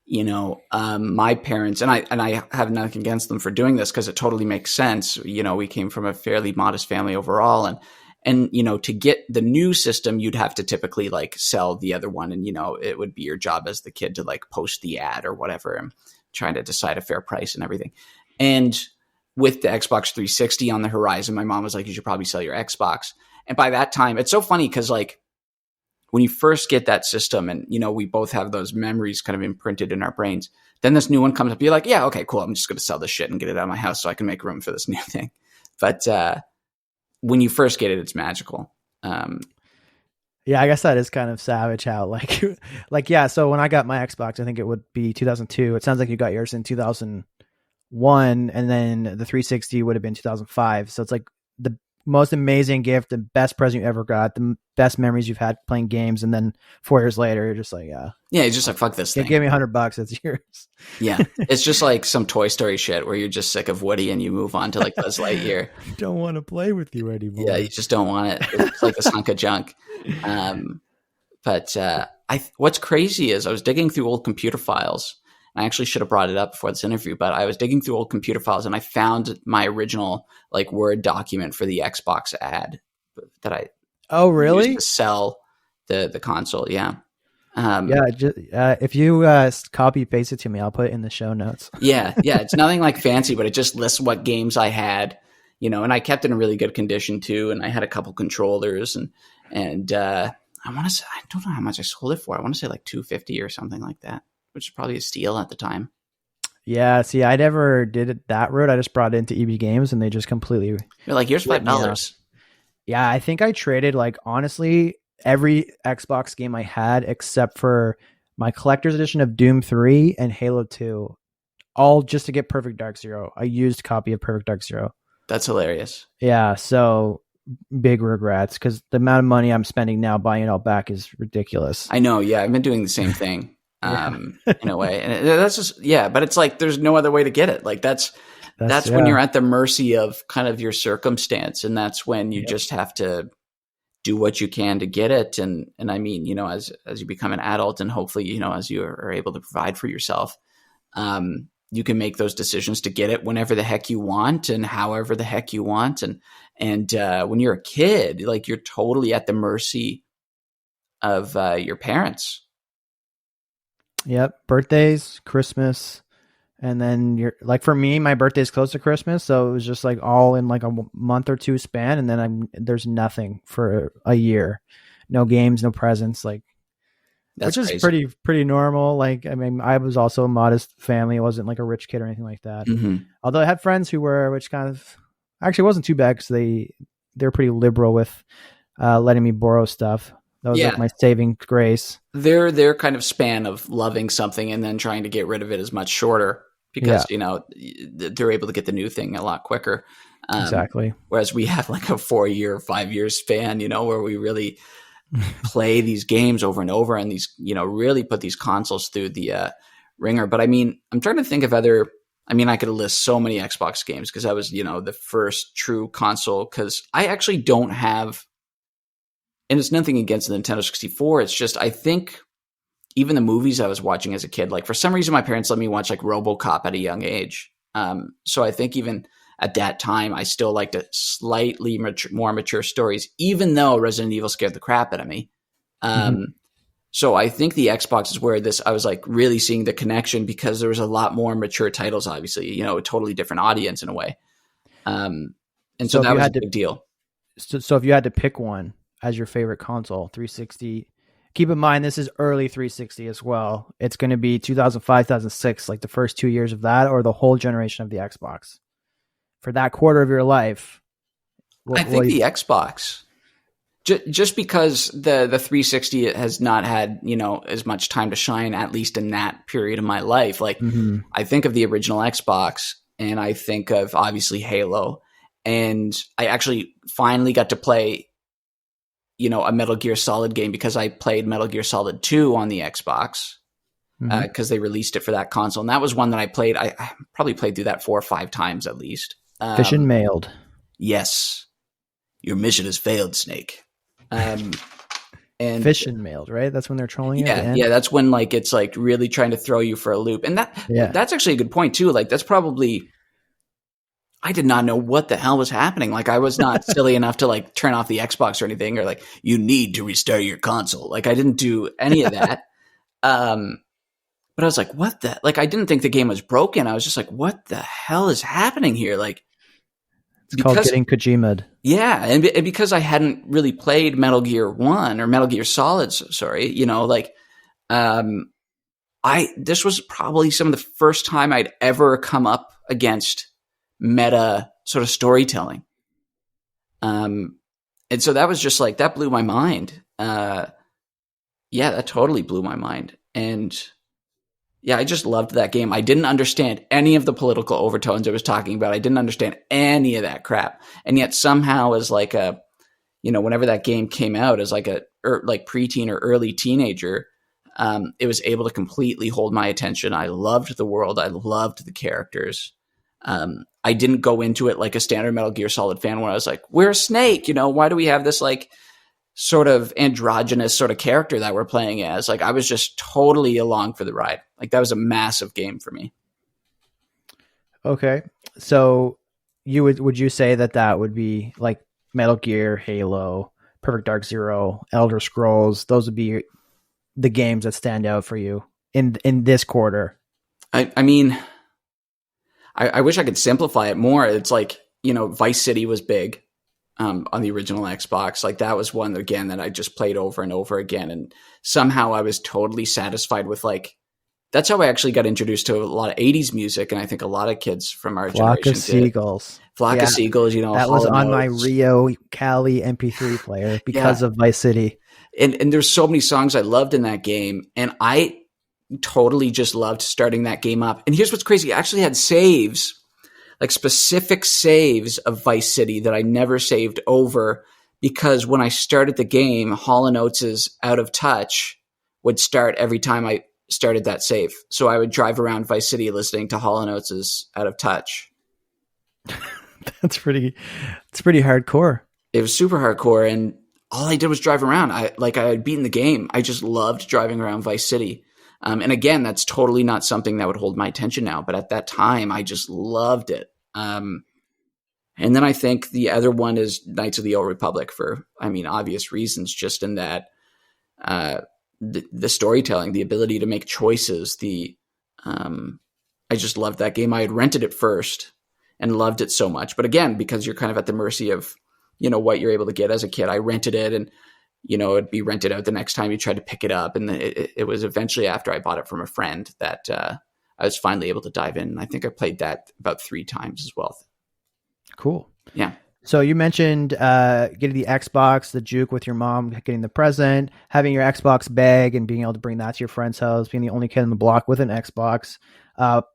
my parents, and I have nothing against them for doing this because it totally makes sense. We came from a fairly modest family overall, and to get the new system, you'd have to typically like sell the other one, and it would be your job as the kid to like post the ad or whatever and trying to decide a fair price and everything. And with the Xbox 360 on the horizon, my mom was like, you should probably sell your Xbox. And by that time, it's so funny because like when you first get that system and, we both have those memories kind of imprinted in our brains, then this new one comes up. You're like, yeah, okay, cool. I'm just going to sell this shit and get it out of my house so I can make room for this new thing. But when you first get it, it's magical. Yeah, I guess that is kind of savage how like, yeah. So when I got my Xbox, I think it would be 2002. It sounds like you got yours in 2001, and then the 360 would have been 2005. So it's like the most amazing gift, the best present you ever got, the best memories you've had playing games. And then 4 years later, you're just like, yeah, you're just like, fuck this thing. Give me $100. It's yours. Yeah. It's just like some Toy Story shit where you're just sick of Woody and you move on to like Buzz Lightyear. Don't want to play with you anymore. Yeah. You just don't want it. It's like this hunk of junk. But what's crazy is I was digging through old computer files. I actually should have brought it up before this interview, but I was digging through old computer files and I found my original like Word document for the Xbox ad that I really used to sell the console. Yeah. If you copy paste it to me, I'll put it in the show notes. Yeah. It's nothing like fancy, but it just lists what games I had, and I kept it in really good condition too. And I had a couple controllers and I want to say, I don't know how much I sold it for. I want to say like $250 or something like that, which is probably a steal at the time. Yeah, see, I never did it that route. I just brought it into EB Games, and they just completely... You're like, here's $5. Yeah, I think I traded, like, honestly, every Xbox game I had except for my collector's edition of Doom 3 and Halo 2, all just to get Perfect Dark Zero. I used a copy of Perfect Dark Zero. That's hilarious. Yeah, so big regrets, because the amount of money I'm spending now buying it all back is ridiculous. I know, yeah, I've been doing the same thing. In a way, and that's just but it's like there's no other way to get it. Like that's when you're at the mercy of kind of your circumstance, and that's when you just have to do what you can to get it. And I mean, you know, as you become an adult, and hopefully, you know, as you are able to provide for yourself, you can make those decisions to get it whenever the heck you want and however the heck you want. And when you're a kid, like, you're totally at the mercy of your parents. Yep. Birthdays, Christmas. And then you're like, for me, my birthday's close to Christmas. So it was just like all in like a month or two span. And then there's nothing for a year, no games, no presents, like, that's which is pretty normal. Like, I mean, I was also a modest family. It wasn't like a rich kid or anything like that. Mm-hmm. Although I had friends who were, which kind of actually wasn't too bad, because they're pretty liberal with letting me borrow stuff. That was like my saving grace. Their kind of span of loving something and then trying to get rid of it is much shorter, because you know, they're able to get the new thing a lot quicker. Exactly. Whereas we have like a 4-year, 5-year span, you know, where we really play these games over and over, and these, you know, really put these consoles through the ringer. But I mean, I'm trying to think of other. I mean, I could list so many Xbox games, because I was, you know, the first true console. Because I actually don't have. And it's nothing against the Nintendo 64. It's just, I think even the movies I was watching as a kid, like, for some reason, my parents let me watch like RoboCop at a young age. So I think even at that time, I still liked slightly more mature stories, even though Resident Evil scared the crap out of me. So I think the Xbox is where I was like really seeing the connection, because there was a lot more mature titles, obviously, you know, a totally different audience in a way. And so that was a big deal. So if you had to pick one as your favorite console, 360, keep in mind, this is early 360 as well. It's going to be 2005, 2006, like the first 2 years of that, or the whole generation of the Xbox. For that quarter of your life, I think the Xbox, just because the 360 has not had, you know, as much time to shine, at least in that period of my life. Like, I think of the original Xbox, and I think of obviously Halo, and I actually finally got to play, you know, a Metal Gear Solid game, because I played Metal Gear Solid 2 on the Xbox, because they released it for that console. And that was one that I played. I probably played through that 4 or 5 times at least. Fish and mailed. Yes. Your mission has failed, Snake. And Fish and mailed, right? That's when they're trolling you. Yeah. That's when, like, it's like really trying to throw you for a loop. And that's actually a good point too. Like, that's probably, I did not know what the hell was happening. Like, I was not silly enough to like turn off the Xbox or anything, or like, you need to restart your console. Like, I didn't do any of that. But I was like, what the, like, I didn't think the game was broken. I was just like, what the hell is happening here? Like, it's called getting Kojima'd. Yeah. And because I hadn't really played Metal Gear 1 or Metal Gear Solid, sorry, you know, like, this was probably some of the first time I'd ever come up against meta sort of storytelling. And so that was just like, that blew my mind. That totally blew my mind. And yeah, I just loved that game. I didn't understand any of the political overtones it was talking about. I didn't understand any of that crap. And yet somehow, as like a, you know, whenever that game came out as like a like preteen or early teenager, it was able to completely hold my attention. I loved the world. I loved the characters. I didn't go into it like a standard Metal Gear Solid fan where I was like, we're Snake, you know, why do we have this like sort of androgynous sort of character that we're playing as? Like, I was just totally along for the ride. Like, that was a massive game for me. Okay. So would you say that would be like Metal Gear, Halo, Perfect Dark Zero, Elder Scrolls? Those would be the games that stand out for you in this quarter. I mean, I wish I could simplify it more. It's like, you know, Vice City was big. on the original Xbox. Like that was one again that I just played over and over again, and somehow I was totally satisfied with like. That's how I actually got introduced to a lot of 80s music, and I think a lot of kids from our Flock generation of Seagulls. Flock of Seagulls, that was on my Rio Cali MP3 player because of Vice City. And there's so many songs I loved in that game, and I totally just loved starting that game up. And here's what's crazy. I actually had saves, like specific saves of Vice City that I never saved over, because when I started the game, Hall & Oates' Out of Touch would start every time I started that save. So I would drive around Vice City listening to Hall & Oates' Out of Touch. It's pretty hardcore. It was super hardcore, and all I did was drive around. I had beaten the game. I just loved driving around Vice City. And again, that's totally not something that would hold my attention now, but at that time I just loved it. And then I think the other one is Knights of the Old Republic for, obvious reasons, just in that, the storytelling, the ability to make choices, I just loved that game. I had rented it first and loved it so much. But again, because you're kind of at the mercy of, what you're able to get as a kid, I rented it, and, it'd be rented out the next time you tried to pick it up. And it was eventually after I bought it from a friend that I was finally able to dive in. I think I played that about 3 times as well. Cool. Yeah. So you mentioned getting the Xbox, the juke with your mom, getting the present, having your Xbox bag and being able to bring that to your friend's house, being the only kid on the block with an Xbox,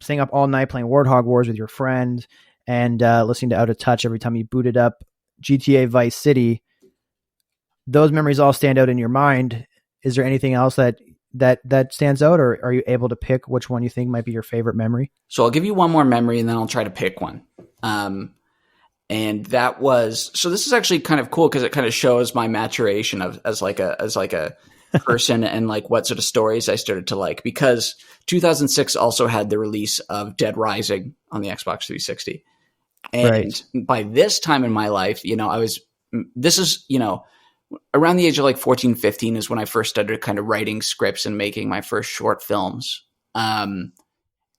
staying up all night playing Warthog Wars with your friend, and listening to Out of Touch every time you booted up GTA Vice City. Those memories all stand out in your mind. Is there anything else that stands out, or are you able to pick which one you think might be your favorite memory? So I'll give you one more memory, and then I'll try to pick one. And that was, so this is actually kind of cool because it kind of shows my maturation as like a person and like what sort of stories I started to like, because 2006 also had the release of Dead Rising on the Xbox 360. And by this time in my life, around the age of like 14, 15 is when I first started kind of writing scripts and making my first short films.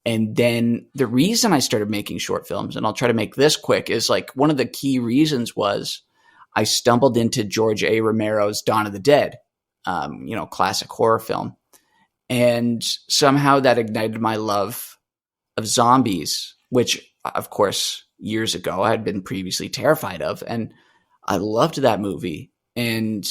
And then the reason I started making short films, and I'll try to make this quick, is like one of the key reasons was I stumbled into George A. Romero's Dawn of the Dead, classic horror film. And somehow that ignited my love of zombies, which of course years ago I had been previously terrified of. And I loved that movie. And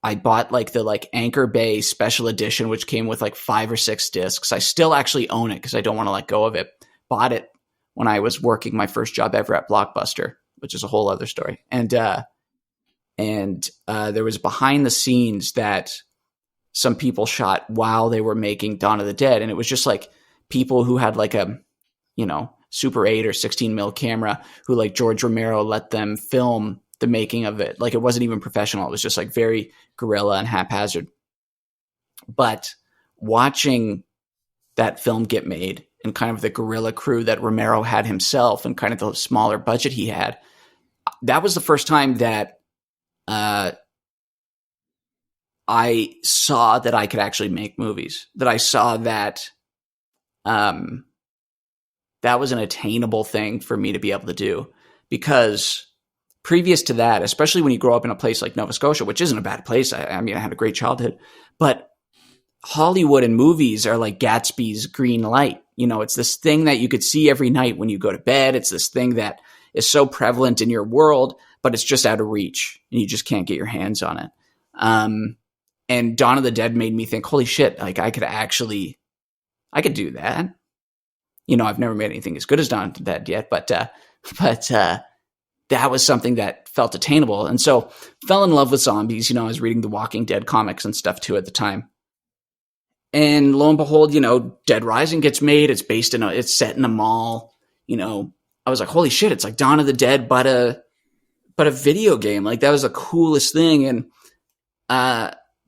I bought the Anchor Bay special edition, which came with like 5 or 6 discs. I still actually own it because I don't want to let go of it. Bought it when I was working my first job ever at Blockbuster, which is a whole other story. And there was behind the scenes that some people shot while they were making Dawn of the Dead. And it was just like people who had like a, Super 8 or 16 mil camera who like George Romero let them film the making of it. Like it wasn't even professional. It was just like very guerrilla and haphazard. But watching that film get made and kind of the guerrilla crew that Romero had himself and kind of the smaller budget he had, that was the first time that I saw that I could actually make movies, that I saw that that was an attainable thing for me to be able to do. Because previous to that, especially when you grow up in a place like Nova Scotia, which isn't a bad place. I had a great childhood, but Hollywood and movies are like Gatsby's green light. It's this thing that you could see every night when you go to bed. It's this thing that is so prevalent in your world, but it's just out of reach and you just can't get your hands on it. And Dawn of the Dead made me think, holy shit, like I could do that. I've never made anything as good as Dawn of the Dead yet, but that was something that felt attainable. And so fell in love with zombies. I was reading the Walking Dead comics and stuff too at the time. And lo and behold, Dead Rising gets made. It's set in a mall. I was like, holy shit, it's like Dawn of the Dead, but a video game. Like that was the coolest thing. And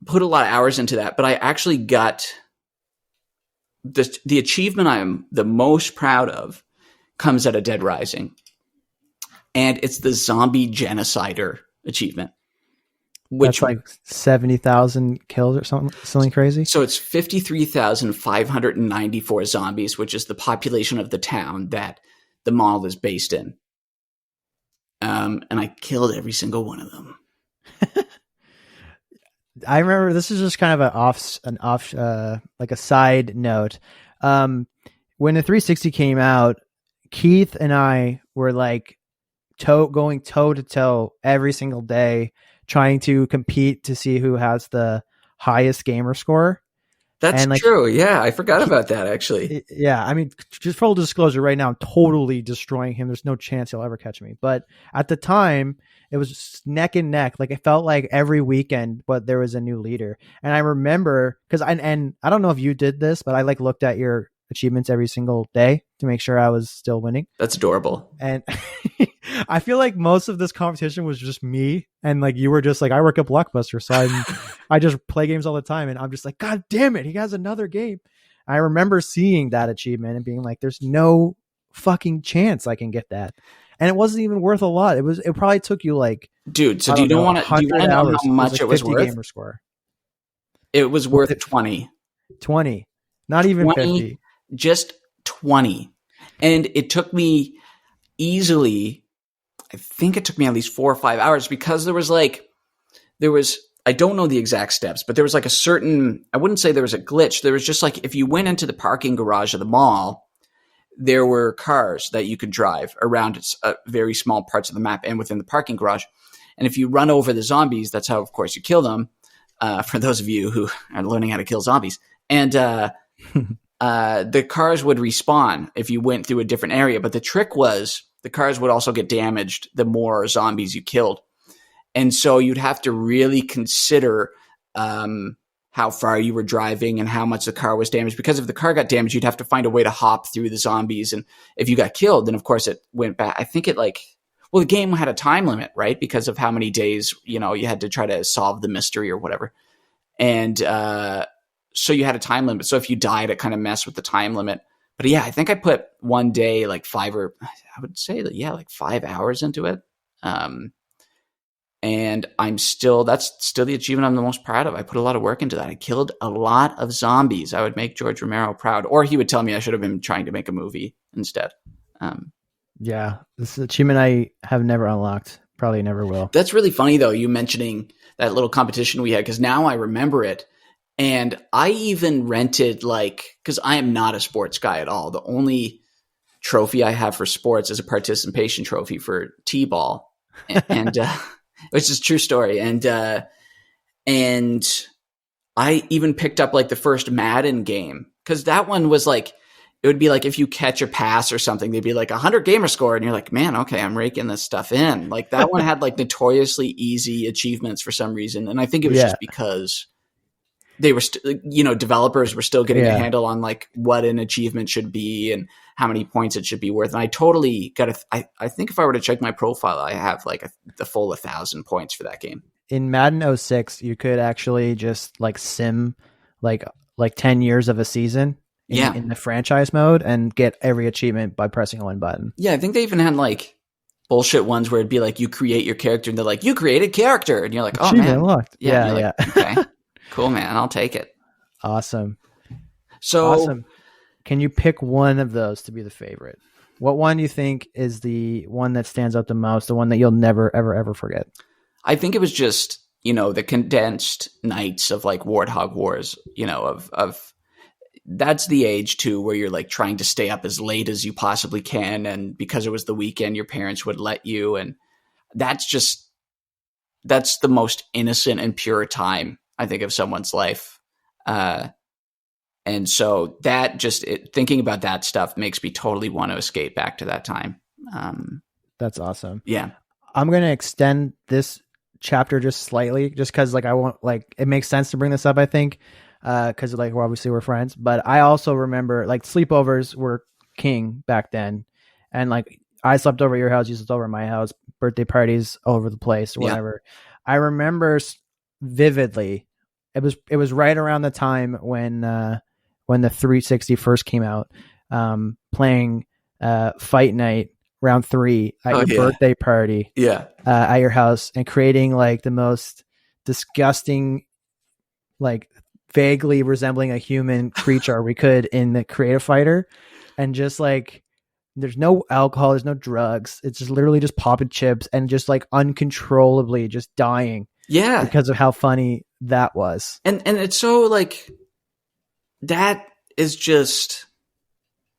put a lot of hours into that. But I actually got the achievement I am the most proud of comes out of Dead Rising. And it's the zombie genocider achievement. Which that's like 70,000 kills or something crazy. So it's 53,594 zombies, which is the population of the town that the mall is based in. and I killed every single one of them. I remember this is just kind of like a side note. When the 360 came out, Keith and I were like going toe to toe every single day, trying to compete to see who has the highest gamer score. That's and, like, true. Yeah, I forgot about that, actually. Yeah, I mean, just full disclosure, right now, I'm totally destroying him. There's no chance he'll ever catch me. But at the time, it was just neck and neck. Like, it felt like every weekend, but there was a new leader. And I remember, because and I don't know if you did this, but I like looked at your achievements every single day to make sure I was still winning. That's adorable. And I feel like most of this competition was just me, and like you were just like, I work at Blockbuster, so I just play games all the time, and I'm just like, God damn it, he has another game. I remember seeing that achievement and being like, there's no fucking chance I can get that. And it wasn't even worth a lot. It probably took you like, dude. So do you want to know how much it was worth? Gamer score. It was worth 20. 20, not even 20, 50. Just 20. And it took me easily, I think it took me at least 4 or 5 hours, because there was I don't know the exact steps, but there was like a certain, I wouldn't say there was a glitch. There was just like, if you went into the parking garage of the mall, there were cars that you could drive around very small parts of the map and within the parking garage. And if you run over the zombies, that's how, of course, you kill them. For those of you who are learning how to kill zombies. And the cars would respawn if you went through a different area. But the trick was the cars would also get damaged the more zombies you killed. And so you'd have to really consider how far you were driving and how much the car was damaged. Because if the car got damaged, you'd have to find a way to hop through the zombies. And if you got killed, then of course it went back. I think the game had a time limit, right? Because of how many days, you had to try to solve the mystery or whatever. And so you had a time limit. So if you died, it kind of messed with the time limit. But yeah, I think I put one day, like 5 hours into it. And that's still the achievement I'm the most proud of. I put a lot of work into that. I killed a lot of zombies. I would make George Romero proud, or he would tell me I should have been trying to make a movie instead. Yeah, this is an achievement I have never unlocked. Probably never will. That's really funny though, you mentioning that little competition we had, because now I remember it. And I even rented, because I am not a sports guy at all. The only trophy I have for sports is a participation trophy for T-ball. And which is a true story. And I even picked up the first Madden game, because that one was it would be if you catch a pass or something, they'd be 100 gamer score. And you're like, man, okay, I'm raking this stuff in. That one had notoriously easy achievements for some reason. And I think it was just because they were, developers were still getting a handle on what an achievement should be and how many points it should be worth. And I totally I think if I were to check my profile, I have the full 1,000 points for that game. In Madden 06, you could actually just sim 10 years of a season in the franchise mode and get every achievement by pressing one button. Yeah, I think they even had bullshit ones where it'd be you create your character and they're like, you created character. And you're like, oh man. Unlocked. Yeah. Okay, cool, man. I'll take it. Awesome. So awesome. Can you pick one of those to be the favorite? What one do you think is the one that stands out the most, the one that you'll never, ever, ever forget? I think it was just, the condensed nights of Warthog Wars, of that's the age too, where you're trying to stay up as late as you possibly can. And because it was the weekend, your parents would let you. And that's the most innocent and pure time, I think, of someone's life. And so that thinking about that stuff makes me totally want to escape back to that time. That's awesome. Yeah. I'm going to extend this chapter just slightly, just because I won't it makes sense to bring this up, I think, because we're friends. But I also remember sleepovers were king back then, and I slept over at your house, you slept over at my house, birthday parties all over the place or whatever. I remember vividly. It was right around the time when the 360 first came out, playing Fight Night round 3 at your birthday party at your house, and creating the most disgusting, vaguely resembling a human creature we could in the Creative Fighter, and just There's no alcohol. There's no drugs. It's just literally just popping chips and just like uncontrollably just dying. Yeah. Because of how funny that was. And it's so like, that is just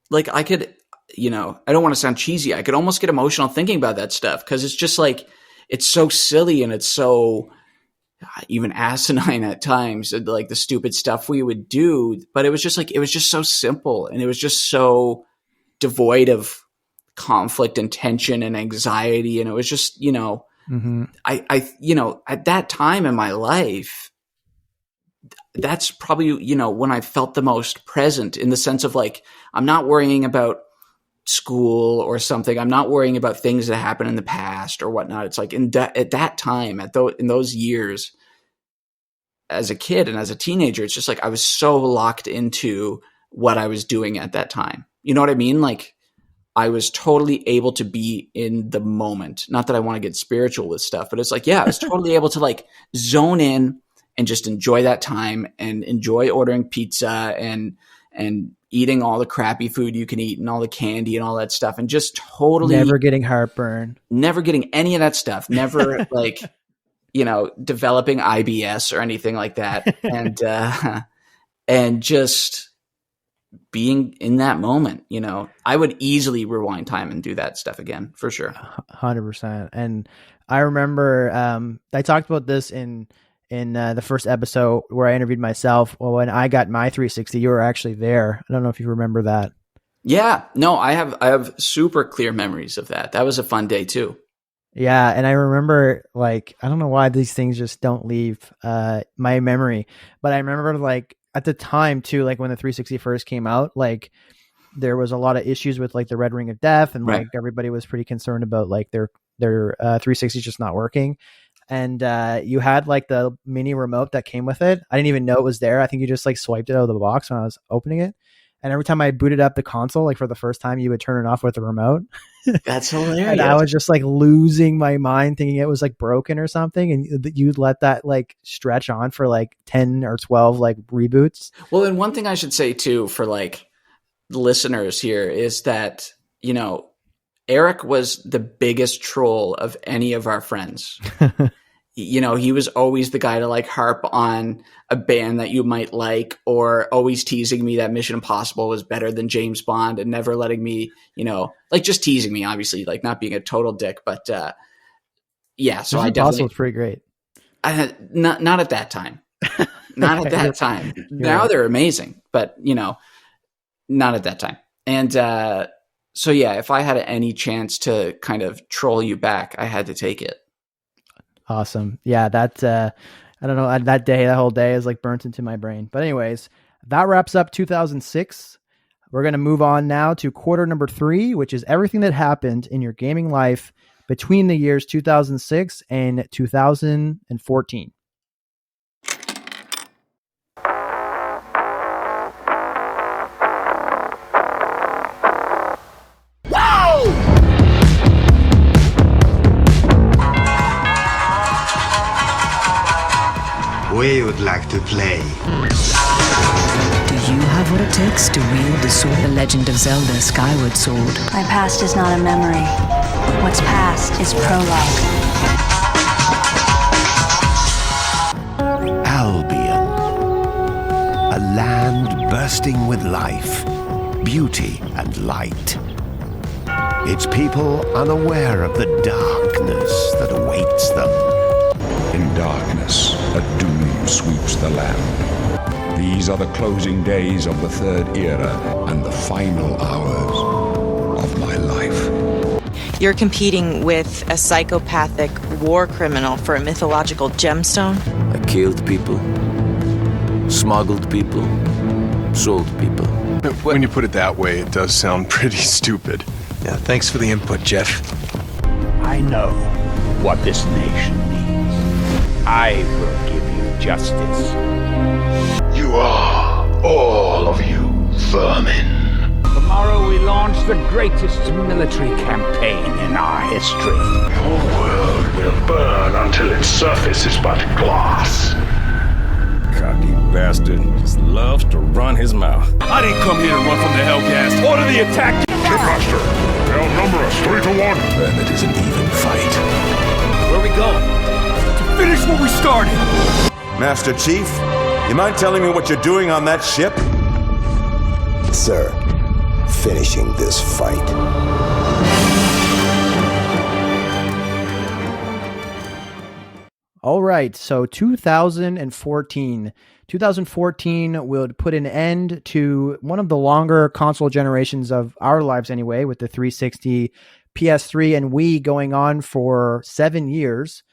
like, I could, I don't want to sound cheesy. I could almost get emotional thinking about that stuff. Cause it's just like, it's so silly and it's so even asinine at times, like the stupid stuff we would do. But it was just like, it was just so simple and it was just so devoid of conflict and tension and anxiety. And it was just, I at that time in my life, that's probably, when I felt the most present, in the sense of like, I'm not worrying about school or something. I'm not worrying about things that happened in the past or whatnot. It's like at that time, in those years as a kid and as a teenager, it's just like I was so locked into what I was doing at that time. You know what I mean? Like, I was totally able to be in the moment. Not that I want to get spiritual with stuff, but it's like, yeah, I was totally able to like zone in and just enjoy that time and enjoy ordering pizza and eating all the crappy food you can eat and all the candy and all that stuff. And just totally never getting heartburn, never getting any of that stuff. Never like, developing IBS or anything like that. And just being in that moment, I would easily rewind time and do that stuff again for sure. 100%. And I remember, I talked about this in the first episode where I interviewed myself. Well, when I got my 360, you were actually there. I don't know if you remember that. Yeah, no, I have super clear memories of that. That was a fun day too. Yeah. And I remember, like, I don't know why these things just don't leave my memory, but I remember, like, at the time too, like when the 360 first came out, like there was a lot of issues with like the red ring of death, and like everybody was pretty concerned about like their 360 just not working. And you had like the mini remote that came with it. I didn't even know it was there. I think you just like swiped it out of the box when I was opening it. And every time I booted up the console, like for the first time, you would turn it off with the remote. That's hilarious. And I was just like losing my mind thinking it was like broken or something. And you'd let that like stretch on for like 10 or 12 like reboots. Well, and one thing I should say too, for like the listeners here, is that, Eric was the biggest troll of any of our friends. He was always the guy to like harp on a band that you might like, or always teasing me that Mission Impossible was better than James Bond, and never letting me, like just teasing me, obviously, like not being a total dick, but yeah. So Mission I definitely Impossible was pretty great. Not at that time, not at that time. Now they're amazing, but not at that time. And so yeah, if I had any chance to kind of troll you back, I had to take it. Awesome. Yeah, that I don't know, that whole day is like burnt into my brain. But anyways, that wraps up 2006. We're going to move on now to quarter number 3, which is everything that happened in your gaming life between the years 2006 and 2014. We would like to play. Do you have what it takes to wield the sword? The Legend of Zelda Skyward Sword. My past is not a memory. What's past is prologue. Albion. A land bursting with life, beauty, and light. Its people unaware of the darkness that awaits them. In darkness, a doom sweeps the land. These are the closing days of the Third Era and the final hours of my life. You're competing with a psychopathic war criminal for a mythological gemstone. I killed people, smuggled people, sold people. When you put it that way, it does sound pretty stupid. Yeah, thanks for the input, Jeff. I know what this nation needs. I will give you justice. You are, all of you, vermin. Tomorrow we launch the greatest military campaign in our history. Your world will burn until its surface is but glass. Cocky bastard just loves to run his mouth. I didn't come here to run from the Hellcast. Order the attack! Shipmaster, they outnumber us 3-1. Then it is an even fight. Where are we going? To finish what we started. Master Chief, you mind telling me what you're doing on that ship? Sir, finishing this fight. All right, so 2014. 2014 would put an end to one of the longer console generations of our lives anyway, with the 360, PS3, and Wii going on for 7 years.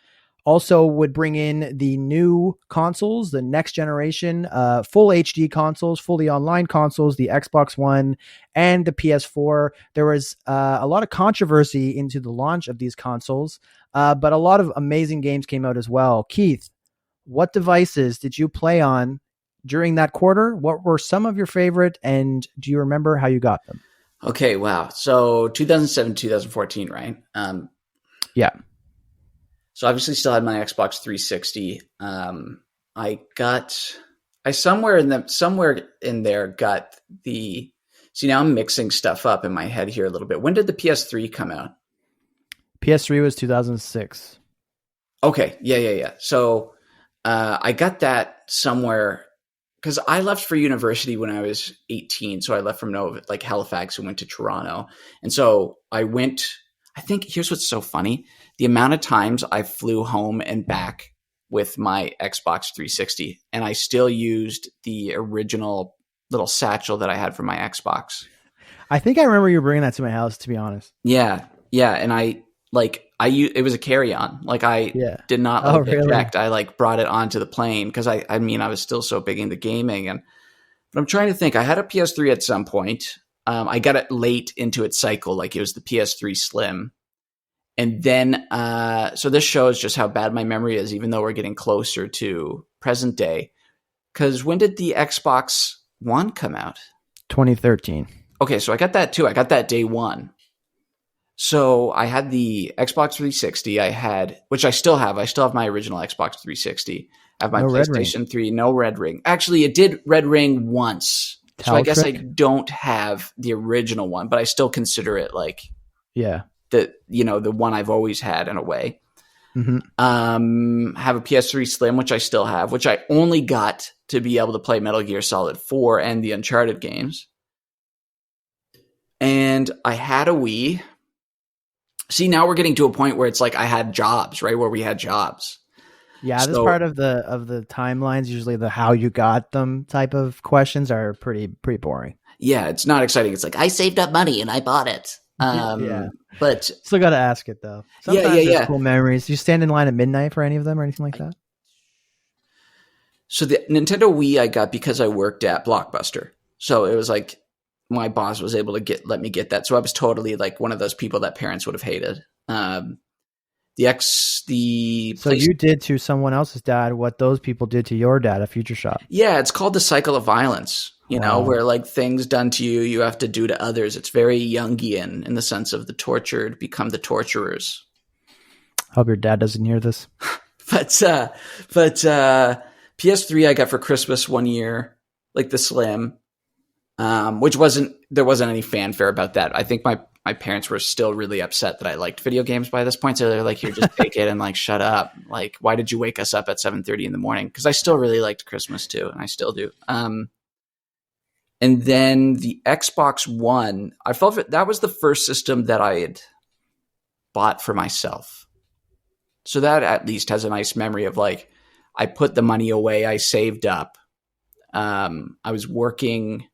Also would bring in the new consoles, the next generation, full HD consoles, fully online consoles, the Xbox One and the PS4. There was a lot of controversy into the launch of these consoles, but a lot of amazing games came out as well. Keith, what devices did you play on during that quarter? What were some of your favorite, and do you remember how you got them? Okay, wow. So 2007, 2014, right? Yeah. So obviously still had my Xbox 360. I somewhere in there got the, see, now I'm mixing stuff up in my head here a little bit. When did the PS3 come out? PS3 was 2006. Okay. Yeah. So I got that somewhere because I left for university when I was 18. So I left from Halifax and went to Toronto. And so I think here's what's so funny. The amount of times I flew home and back with my Xbox 360, and I still used the original little satchel that I had for my Xbox. I think I remember you bringing that to my house, to be honest. Yeah. And it was a carry-on. Did not get checked. I brought it onto the plane because I was still so big into gaming. But I'm trying to think. I had a PS3 at some point. I got it late into its cycle. It was the PS3 Slim. And then, so this shows just how bad my memory is, even though we're getting closer to present day. Because when did the Xbox One come out? 2013. Okay, so I got that too. I got that day one. So I had the Xbox 360. Which I still have. I still have my original Xbox 360. I have my PlayStation 3. No red ring. Actually, it did red ring once. So I guess I don't have the original one, but I still consider it the one I've always had in a way. Mm-hmm. Have a PS3 Slim, which I still have, which I only got to be able to play Metal Gear Solid 4 and the Uncharted games. And I had a Wii. See, now we're getting to a point where it's I had jobs, right? Where we had jobs. Yeah, this part of the timelines, usually the how you got them type of questions are pretty boring. Yeah, it's not exciting. It's I saved up money and I bought it. But still got to ask it though. Sometimes there's cool memories. Do you stand in line at midnight for any of them or anything like that? So the Nintendo Wii I got because I worked at Blockbuster. So it was my boss was able to let me get that. So I was totally one of those people that parents would have hated. So you did to someone else's dad what those people did to your dad at Future Shop. Yeah, it's called the cycle of violence. Where things done to you, you have to do to others. It's very Jungian in the sense of the tortured become the torturers. Hope your dad doesn't hear this. But PS3 I got for Christmas one year, the Slim, which there wasn't any fanfare about that. I think my parents were still really upset that I liked video games by this point. So they're here, just take it and shut up. Why did you wake us up at 7:30 in the morning? Because I still really liked Christmas too, and I still do. And then the Xbox One, I felt that was the first system that I had bought for myself. So that at least has a nice memory of I put the money away, I saved up. I was working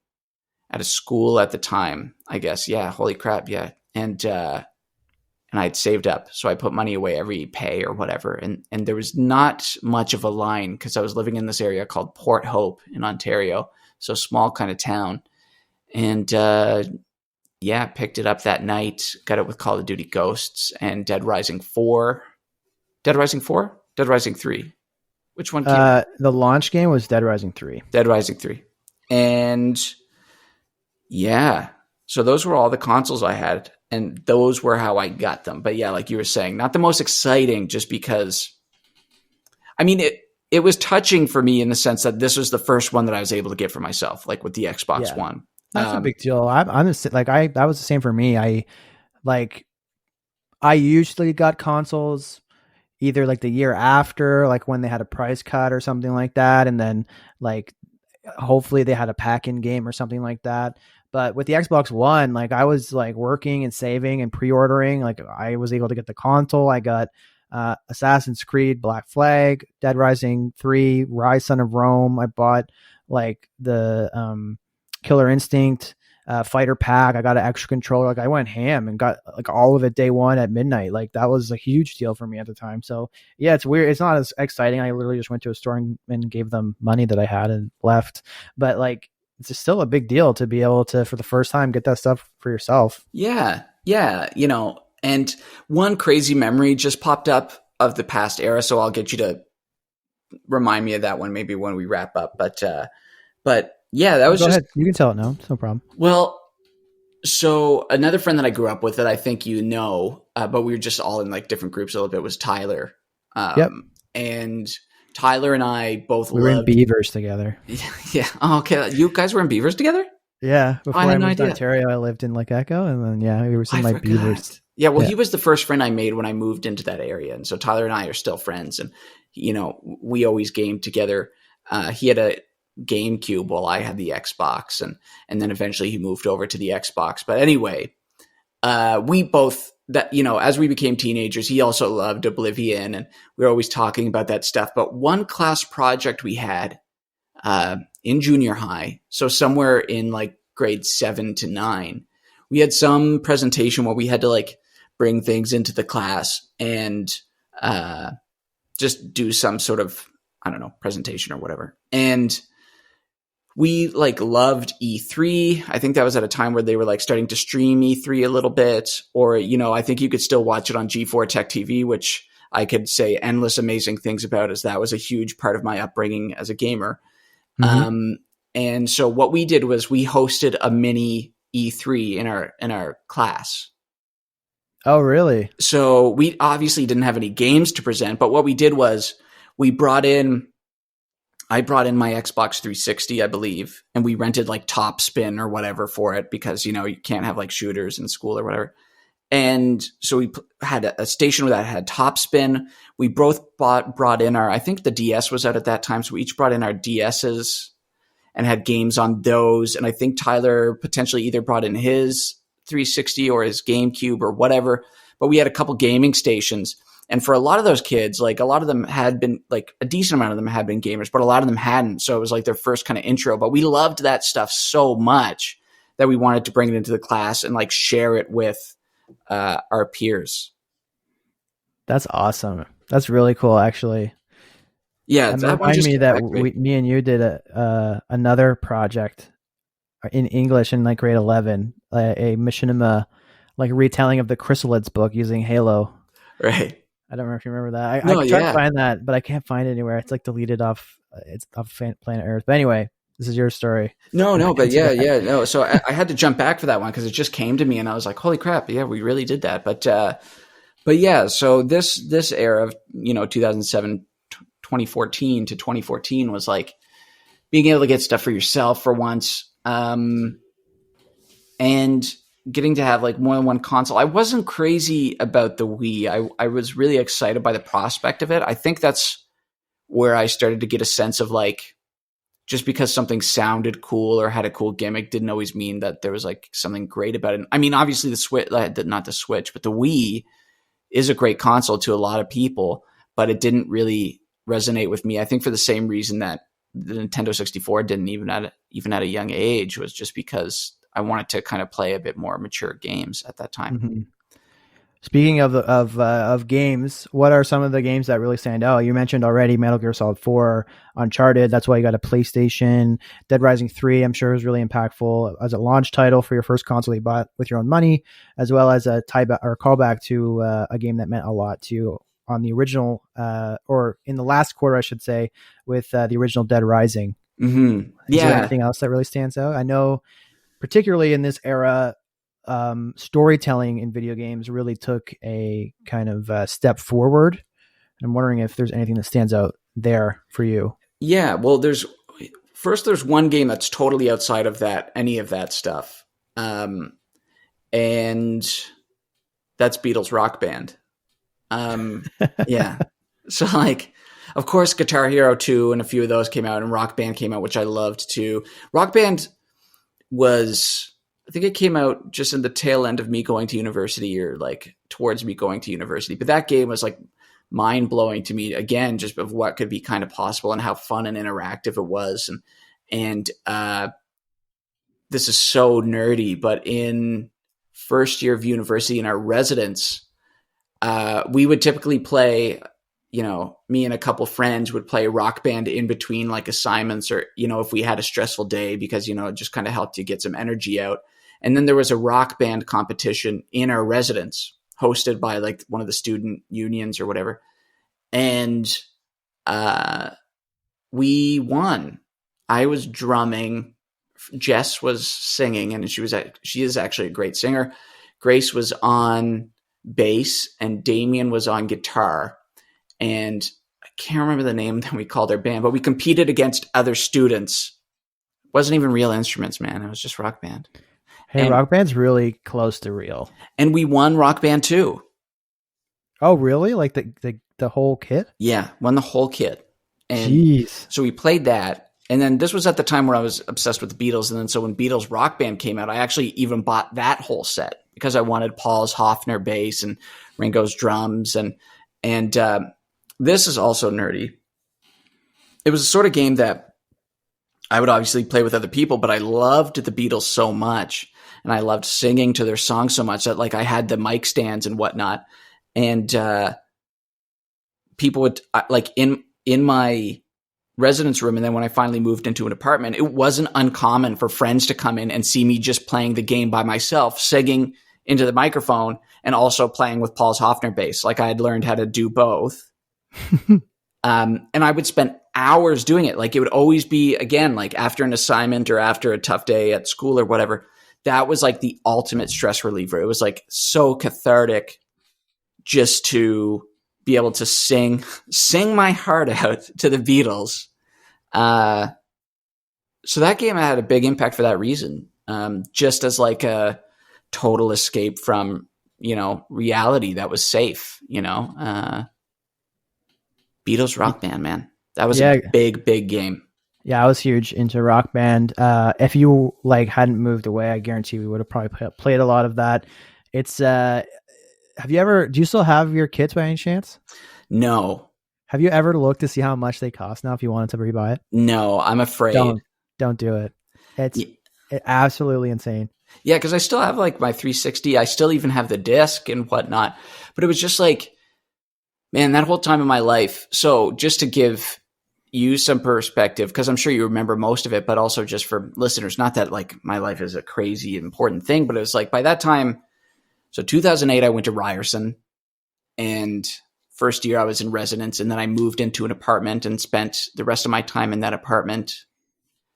at a school at the time, I guess. Yeah, holy crap, yeah. And I'd saved up, so I put money away every pay or whatever. And there was not much of a line because I was living in this area called Port Hope in Ontario. So small kind of town. And picked it up that night. Got it with Call of Duty Ghosts and Dead Rising 4. Dead Rising 4? Dead Rising 3. Which one came out? The launch game was Dead Rising 3. Dead Rising 3. And yeah. So those were all the consoles I had. And those were how I got them. But yeah, like you were saying, not the most exciting just because, it was touching for me in the sense that this was the first one that I was able to get for myself, with the Xbox One. That's a big deal. I'm just, like that was the same for me. I usually got consoles either like the year after, like when they had a price cut or something like that, and then like hopefully they had a pack-in game or something like that. But with the Xbox One, like I was like working and saving and pre-ordering. Like I was able to get the console. I got Assassin's Creed, Black Flag, Dead Rising 3, Rise Son of Rome. I bought like the Killer Instinct fighter pack. I got an extra controller. Like I went ham and got like all of it day one at midnight. Like that was a huge deal for me at the time. So yeah, it's weird. It's not as exciting. I literally just went to a store and gave them money that I had and left. But like it's still a big deal to be able to, for the first time, get that stuff for yourself. Yeah. You know, and one crazy memory just popped up of the past era. So I'll get you to remind me of that one maybe when we wrap up. But yeah, that was Go just ahead. You can tell it now. It's no problem. Well, so another friend that I grew up with that I think you know, but we were just all in like different groups a little bit, was Tyler. Yep. And Tyler and I both We were in loved Beavers together. Yeah. Oh, okay. You guys were in Beavers together? Yeah. Before I I had no moved to idea. Ontario, I lived in like Echo, and then we were in I like forgot. Beavers. Yeah, well, he was the first friend I made when I moved into that area. And so Tyler and I are still friends. And, you know, we always gamed together. He had a GameCube while I had the Xbox. And then eventually he moved over to the Xbox. But anyway, we both, as we became teenagers, he also loved Oblivion. And we were always talking about that stuff. But one class project we had in junior high, so somewhere in like grade 7 to 9, we had some presentation where we had to like bring things into the class and just do some sort of, I don't know, presentation or whatever. And we like loved E3. I think that was at a time where they were like starting to stream E3 a little bit, or, you know, I think you could still watch it on G4 Tech TV, which I could say endless amazing things about, as that was a huge part of my upbringing as a gamer. Mm-hmm. And so what we did was we hosted a mini E3 in our class. Oh, really? So we obviously didn't have any games to present, but what we did was I brought in my Xbox 360, I believe, and we rented like Top Spin or whatever for it because, you know, you can't have like shooters in school or whatever. And so we had a station that had Top Spin. We both brought in I think the DS was out at that time. So we each brought in our DSs and had games on those. And I think Tyler potentially either brought in his 360 or his GameCube or whatever. But we had a couple gaming stations. And for a lot of those kids, like a lot of them had been, like a decent amount of them had been gamers, but a lot of them hadn't. So it was like their first kind of intro. But we loved that stuff so much that we wanted to bring it into the class and like share it with our peers. That's awesome. That's really cool, actually. Yeah, that that reminded me that me and you did another project in English in like grade 11, a machinima, like retelling of the Chrysalids book using Halo. Right. I don't remember if you remember that. I tried to find that, but I can't find it anywhere. It's like deleted off. It's off Planet Earth. But anyway, this is your story. No, but no. So I had to jump back for that one because it just came to me, and I was like, "Holy crap! Yeah, we really did that." But yeah. So this era of 2007, 2014 to 2014 was like being able to get stuff for yourself for once, and getting to have like more than one console. I wasn't crazy about the Wii. I was really excited by the prospect of it. I think that's where I started to get a sense of like, just because something sounded cool or had a cool gimmick didn't always mean that there was like something great about it. I mean, obviously the Switch, not the Switch, but the Wii is a great console to a lot of people, but it didn't really resonate with me. I think for the same reason that the Nintendo 64 didn't, even at a young age, was just because I wanted to kind of play a bit more mature games at that time. Mm-hmm. Speaking of games, what are some of the games that really stand out? You mentioned already Metal Gear Solid 4, Uncharted. That's why you got a PlayStation. Dead Rising 3, I'm sure, was really impactful as a launch title for your first console you bought with your own money, as well as a callback to a game that meant a lot to you on the original, or in the last quarter, I should say, with the original Dead Rising. Mm-hmm. Is there anything else that really stands out? I know, particularly in this era, storytelling in video games really took a kind of step forward. I'm wondering if there's anything that stands out there for you. Yeah, well, there's first there's one game that's totally outside of any of that stuff. And that's Beatles Rock Band. Yeah. So like, of course, Guitar Hero 2 and a few of those came out, and Rock Band came out, which I loved too. Rock Band I think it came out just in the tail end of me going to university, or like towards me going to university. But that game was like mind blowing to me, again, just of what could be kind of possible and how fun and interactive it was. And this is so nerdy, but in first year of university in our residence, we would typically play, me and a couple friends would play Rock Band in between like assignments, or, if we had a stressful day, because, it just kind of helped you get some energy out. And then there was a Rock Band competition in our residence hosted by like one of the student unions or whatever. And we won. I was drumming. Jess was singing, and she is actually a great singer. Grace was on bass, and Damien was on guitar. And I can't remember the name that we called our band, but we competed against other students. It wasn't even real instruments, man. It was just Rock Band. Hey, Rock Band's really close to real. And we won Rock Band 2. Oh, really? Like the whole kit? Yeah, won the whole kit. And jeez. So we played that. And then this was at the time where I was obsessed with the Beatles. And then so when Beatles Rock Band came out, I actually even bought that whole set because I wanted Paul's Hofner bass and Ringo's drums. And this is also nerdy. It was a sort of game that I would obviously play with other people, but I loved the Beatles so much. And I loved singing to their songs so much that like I had the mic stands and whatnot. And people would like in my residence room. And then when I finally moved into an apartment, it wasn't uncommon for friends to come in and see me just playing the game by myself, singing into the microphone and also playing with Paul's Hofner bass. Like I had learned how to do both. And I would spend hours doing it. Like it would always be, again, like after an assignment or after a tough day at school or whatever. That was like the ultimate stress reliever. It was like so cathartic just to be able to sing my heart out to the Beatles. So that game had a big impact for that reason. Just as like a total escape from, reality that was safe, Beatles Rock Band, man. That was a big, big game. Yeah, I was huge into Rock Band. If you hadn't moved away, I guarantee we would have probably played a lot of that. It's do you still have your kits by any chance? No. Have you ever looked to see how much they cost now if you wanted to rebuy it? No, I'm afraid. Don't do it. It's absolutely insane. Yeah, because I still have like my 360. I still even have the disc and whatnot. But it was just like, man, that whole time in my life. So just to give you some perspective, because I'm sure you remember most of it, but also just for listeners, not that like my life is a crazy important thing, but it was like by that time, so 2008, I went to Ryerson, and first year I was in residence, and then I moved into an apartment and spent the rest of my time in that apartment.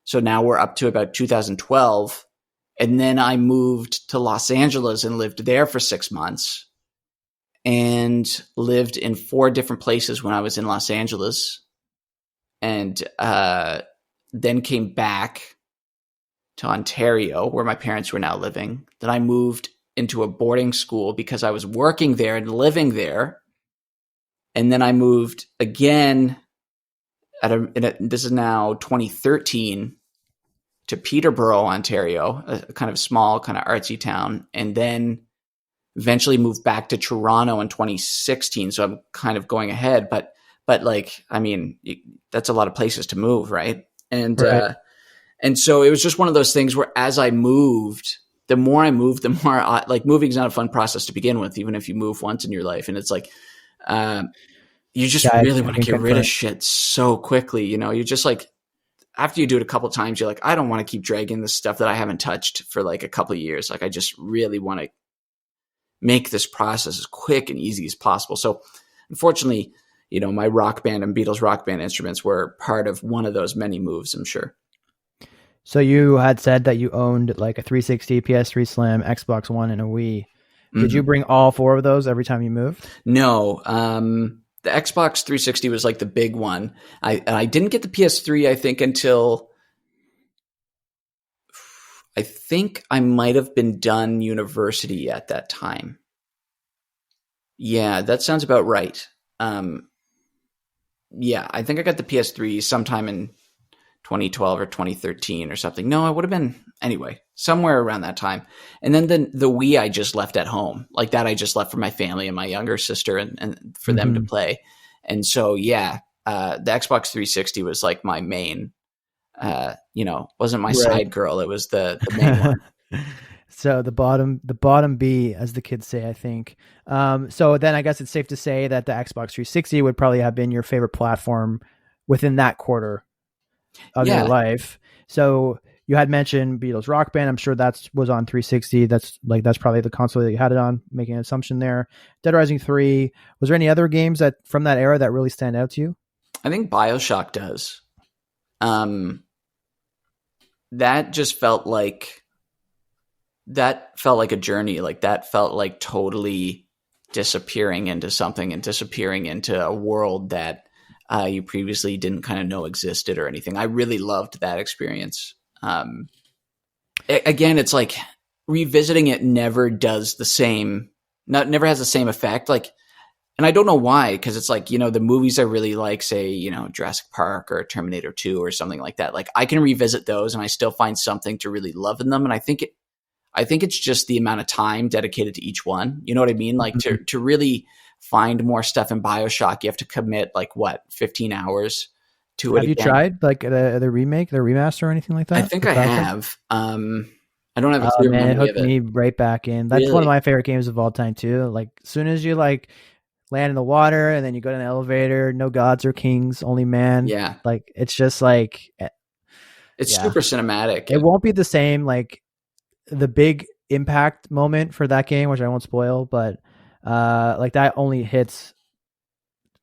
So now we're up to about 2012. And then I moved to Los Angeles and lived there for 6 months and lived in 4 different places when I was in Los Angeles. And then came back to Ontario, where my parents were now living. Then I moved into a boarding school because I was working there and living there. And then I moved again this is now 2013 to Peterborough, Ontario, a kind of small, kind of artsy town. And then eventually moved back to Toronto in 2016. So I'm kind of going ahead, but like, I mean, that's a lot of places to move. Right. And, right. And so it was just one of those things where as I moved, the more I moved, the more like moving is not a fun process to begin with, even if you move once in your life. And it's like, you just really want to get rid of shit so quickly. You're just like, after you do it a couple of times, you're like, I don't want to keep dragging this stuff that I haven't touched for like a couple of years. Like, I just really want to make this process as quick and easy as possible. So unfortunately, my Rock Band and Beatles Rock Band instruments were part of one of those many moves, I'm sure. So you had said that you owned like a 360, PS3 Slim, Xbox One, and a Wii. Did you bring all 4 of those every time you moved? No. The Xbox 360 was like the big one. I didn't get the PS3, I think, until I think I might have been done university at that time. Yeah, that sounds about right. Yeah, I think I got the PS3 sometime in 2012 or 2013 or something. No, I would have been anyway, somewhere around that time. And then the Wii I just left at home. Like that I just left for my family and my younger sister and for them to play. And so the Xbox 360 was like my main wasn't my side girl. It was the main one. So the bottom B, as the kids say, I think. So then I guess it's safe to say that the Xbox 360 would probably have been your favorite platform within that quarter of your life. So you had mentioned Beatles Rock Band. I'm sure that was on 360. That's probably the console that you had it on, making an assumption there. Dead Rising 3. Was there any other games that from that era that really stand out to you? I think BioShock does. That just felt like a journey. Like that felt like totally disappearing into something and disappearing into a world that you previously didn't kind of know existed or anything. I really loved that experience. Again, it's like revisiting it never does the same, never has the same effect. Like, and I don't know why, because it's like, the movies I really like, say, Jurassic Park or Terminator 2 or something like that. Like I can revisit those and I still find something to really love in them. And I think it's just the amount of time dedicated to each one. You know what I mean? Like to really find more stuff in BioShock, you have to commit 15 hours to it. Have you tried the remake, the remaster or anything like that? I think I have. I don't have a clear memory of it. It hooked me right back in. That's one of my favorite games of all time too. Like as soon as you land in the water and then you go to an elevator, no gods or kings, only man. Yeah. Like it's just it's super cinematic. It won't be the same, the big impact moment for that game, which I won't spoil, but that only hits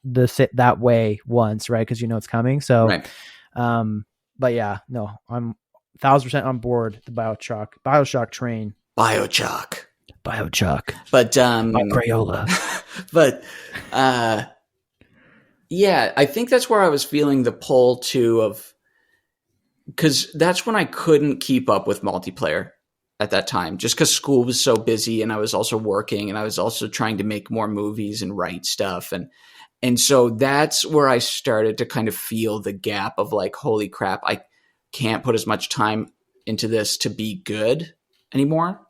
that way once, right? Because it's coming. So, right. But yeah, no, I'm 1,000% on board the Bioshock train. Biochock. But Crayola. But yeah, I think that's where I was feeling the pull too because that's when I couldn't keep up with multiplayer at that time, just because school was so busy and I was also working and I was also trying to make more movies and write stuff. And so that's where I started to kind of feel the gap of holy crap, I can't put as much time into this to be good anymore.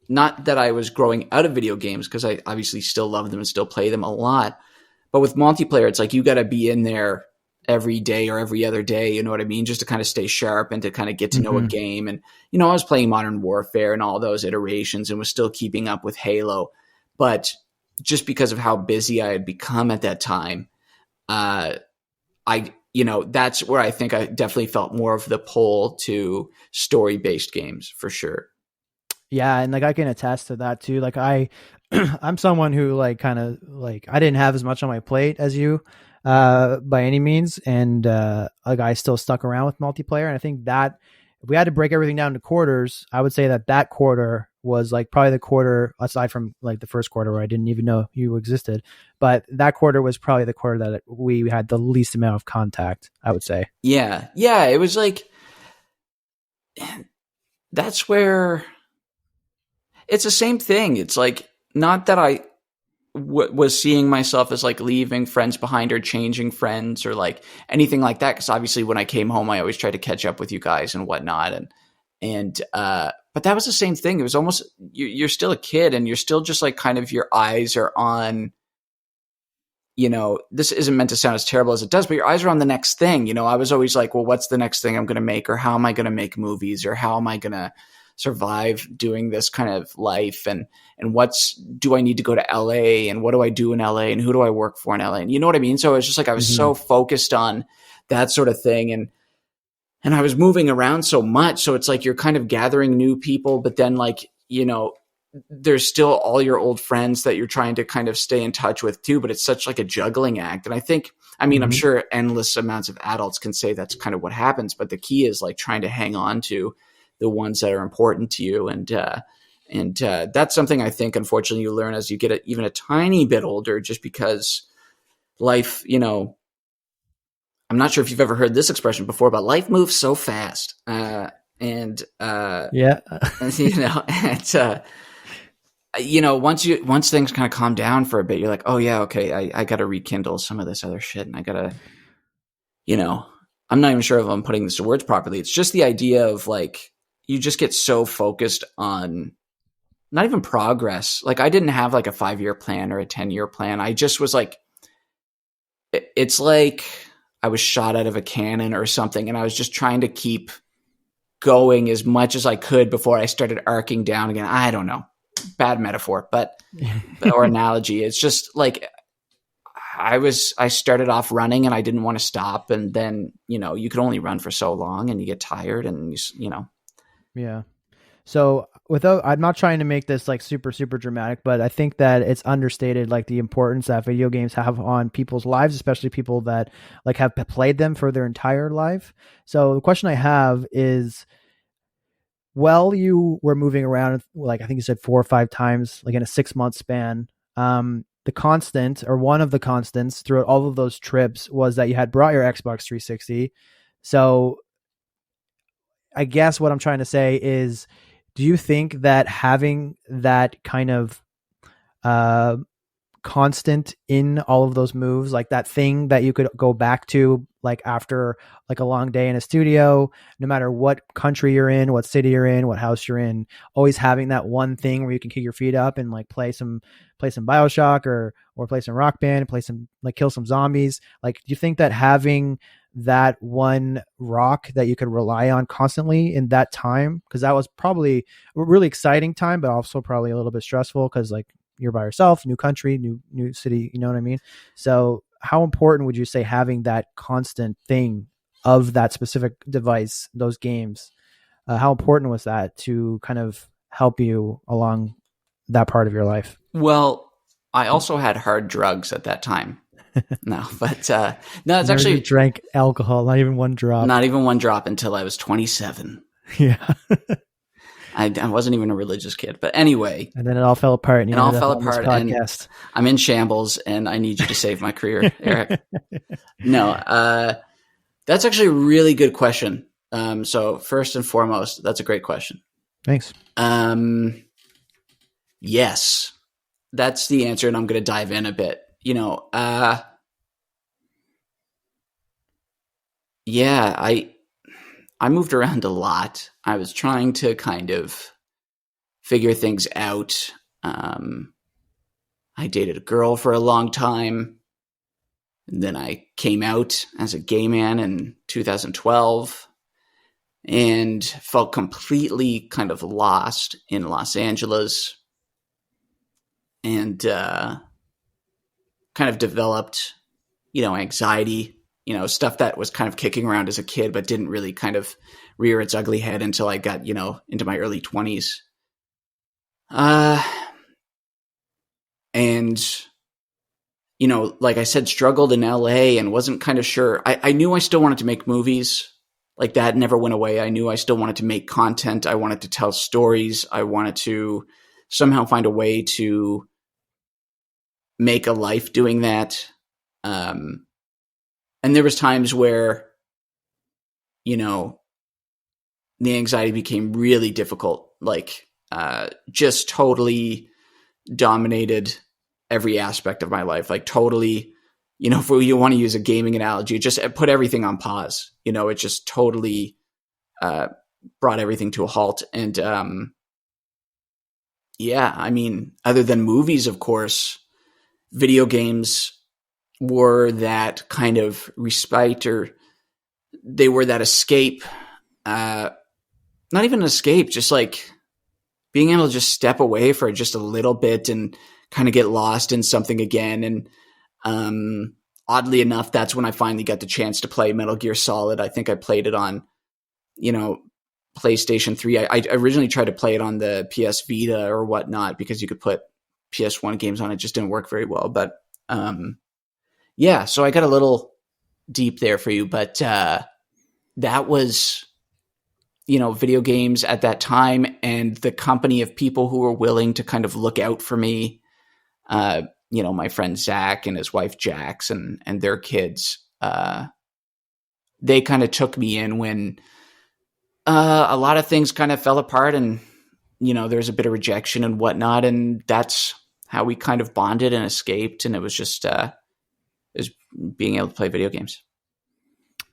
Not that I was growing out of video games, because I obviously still love them and still play them a lot. But with multiplayer, it's you got to be in there every day or every other day, you know what I mean? Just to kind of stay sharp and to kind of get to know a game. And, I was playing Modern Warfare and all those iterations and was still keeping up with Halo. But just because of how busy I had become at that time, that's where I think I definitely felt more of the pull to story-based games for sure. Yeah, and I can attest to that too. I'm someone who I didn't have as much on my plate as you by any means, and I still stuck around with multiplayer. And I think that if we had to break everything down to quarters, I would say that quarter was probably the quarter, aside from the first quarter where I didn't even know you existed, but that quarter was probably the quarter that we had the least amount of contact, I would say. Yeah, it was that's where it's the same thing. It's not that I was seeing myself as leaving friends behind or changing friends or anything like that. Cause obviously when I came home, I always tried to catch up with you guys and whatnot. But that was the same thing. It was almost, you're still a kid and you're still just kind of your eyes are on, this isn't meant to sound as terrible as it does, but your eyes are on the next thing. I was always well, what's the next thing I'm going to make, or how am I going to make movies, or how am I going to survive doing this kind of life, and do I need to go to LA, and what do I do in LA, and who do I work for in LA, and you know what I mean? So it's just I was so focused on that sort of thing, and I was moving around so much, so it's you're kind of gathering new people, but then there's still all your old friends that you're trying to kind of stay in touch with too, but it's such a juggling act. And I think, I'm sure endless amounts of adults can say that's kind of what happens, but the key is trying to hang on to the ones that are important to you. And that's something I think, unfortunately, you learn as you get even a tiny bit older, just because life, I'm not sure if you've ever heard this expression before, but life moves so fast. And, yeah, once things kind of calm down for a bit, you're like, oh yeah, okay, I got to rekindle some of this other shit. And I got to, I'm not even sure if I'm putting this to words properly. It's just the idea of like, you just get so focused on not even progress. Like I didn't have like a 5-year plan or a 10-year plan. I just was like, it's like I was shot out of a cannon or something. And I was just trying to keep going as much as I could before I started arcing down again. I don't know. Bad metaphor, or analogy. It's just like, I started off running and I didn't want to stop. And then, you could only run for so long and you get tired and Yeah. So I'm not trying to make this like super, super dramatic, but I think that it's understated, like the importance that video games have on people's lives, especially people that like have played them for their entire life. So the question I have is, while you were moving around, like I think you said 4 or 5 times, like in a 6-month span, the constant or one of the constants throughout all of those trips was that you had brought your Xbox 360. So I guess what I'm trying to say is, do you think that having that kind of constant in all of those moves, like that thing that you could go back to, like after like a long day in a studio, no matter what country you're in, what city you're in, what house you're in, always having that one thing where you can kick your feet up and like play some BioShock or play some Rock Band, play some, like kill some zombies. Like, do you think that having that one rock that you could rely on constantly in that time, because that was probably a really exciting time, but also probably a little bit stressful because like you're by yourself, new country, new city, you know what I mean? So how important would you say having that constant thing of that specific device, those games, how important was that to kind of help you along that part of your life? Well, I also had hard drugs at that time. No, but no, it's actually drank alcohol, not even one drop. Not even one drop until I was 27. Yeah. I wasn't even a religious kid, but anyway. And then it all fell apart. And all fell apart. And I'm in shambles, and I need you to save my career, Eric. No, that's actually a really good question. So first and foremost, that's a great question. Thanks. Yes, that's the answer, and I'm going to dive in a bit. Yeah, I moved around a lot. I was trying to kind of figure things out. I dated a girl for a long time. And then I came out as a gay man in 2012 and felt completely kind of lost in Los Angeles, and kind of developed, anxiety, stuff that was kind of kicking around as a kid, but didn't really kind of rear its ugly head until I got, into my early 20s. And, like I said, struggled in LA and wasn't kind of sure. I knew I still wanted to make movies. Like that never went away. I knew I still wanted to make content. I wanted to tell stories. I wanted to somehow find a way to make a life doing that. And there was times where, the anxiety became really difficult, like just totally dominated every aspect of my life. Like totally, if you want to use a gaming analogy, just put everything on pause. It just totally brought everything to a halt. And other than movies, of course, video games were that kind of respite, or they were that escape. Not even an escape, just like being able to just step away for just a little bit and kind of get lost in something again. And oddly enough, that's when I finally got the chance to play Metal Gear Solid. I think I played it on, PlayStation 3. I originally tried to play it on the PS Vita or whatnot because you could put PS1 games on it. Just didn't work very well. But so I got a little deep there for you. But that was, video games at that time, and the company of people who were willing to kind of look out for me. My friend Zach and his wife Jax and their kids, they kind of took me in when A lot of things kind of fell apart, and there's a bit of rejection and whatnot, and that's how we kind of bonded and escaped. And it was just being able to play video games.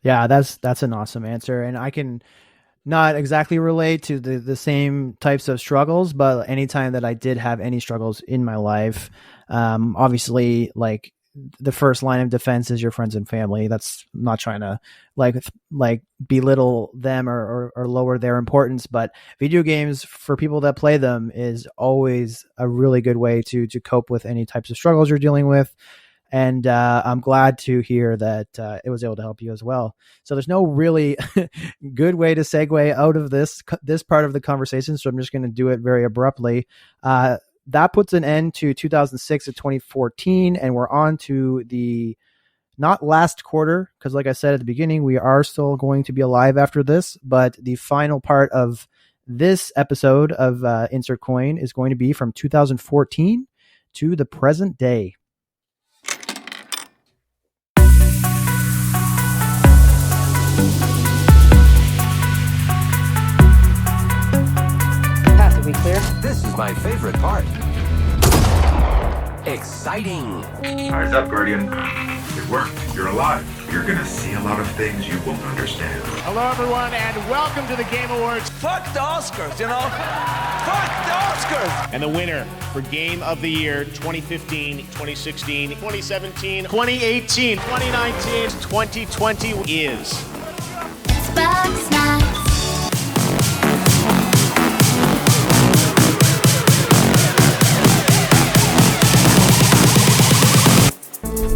Yeah, that's an awesome answer, and I can not exactly relate to the same types of struggles, but anytime that I did have any struggles in my life, obviously, like, the first line of defense is your friends and family. That's I'm not trying to like belittle them or lower their importance, but video games for people that play them is always a really good way to cope with any types of struggles you're dealing with. And I'm glad to hear that it was able to help you as well. So there's no really good way to segue out of this part of the conversation. So I'm just going to do it very abruptly. That puts an end to 2006 to 2014, and we're on to the not last quarter, because like I said at the beginning, we are still going to be alive after this, but the final part of this episode of Insert Coin is going to be from 2014 to the present day. Path, are we clear? This is my favorite part. Exciting. Eyes up, Guardian. It worked. You're alive. You're gonna see a lot of things you won't understand. Hello, everyone, and welcome to the Game Awards. Fuck the Oscars, you know? Fuck the Oscars! And the winner for Game of the Year 2015, 2016, 2017, 2018, 2019, 2020 is... Xbox Snacks.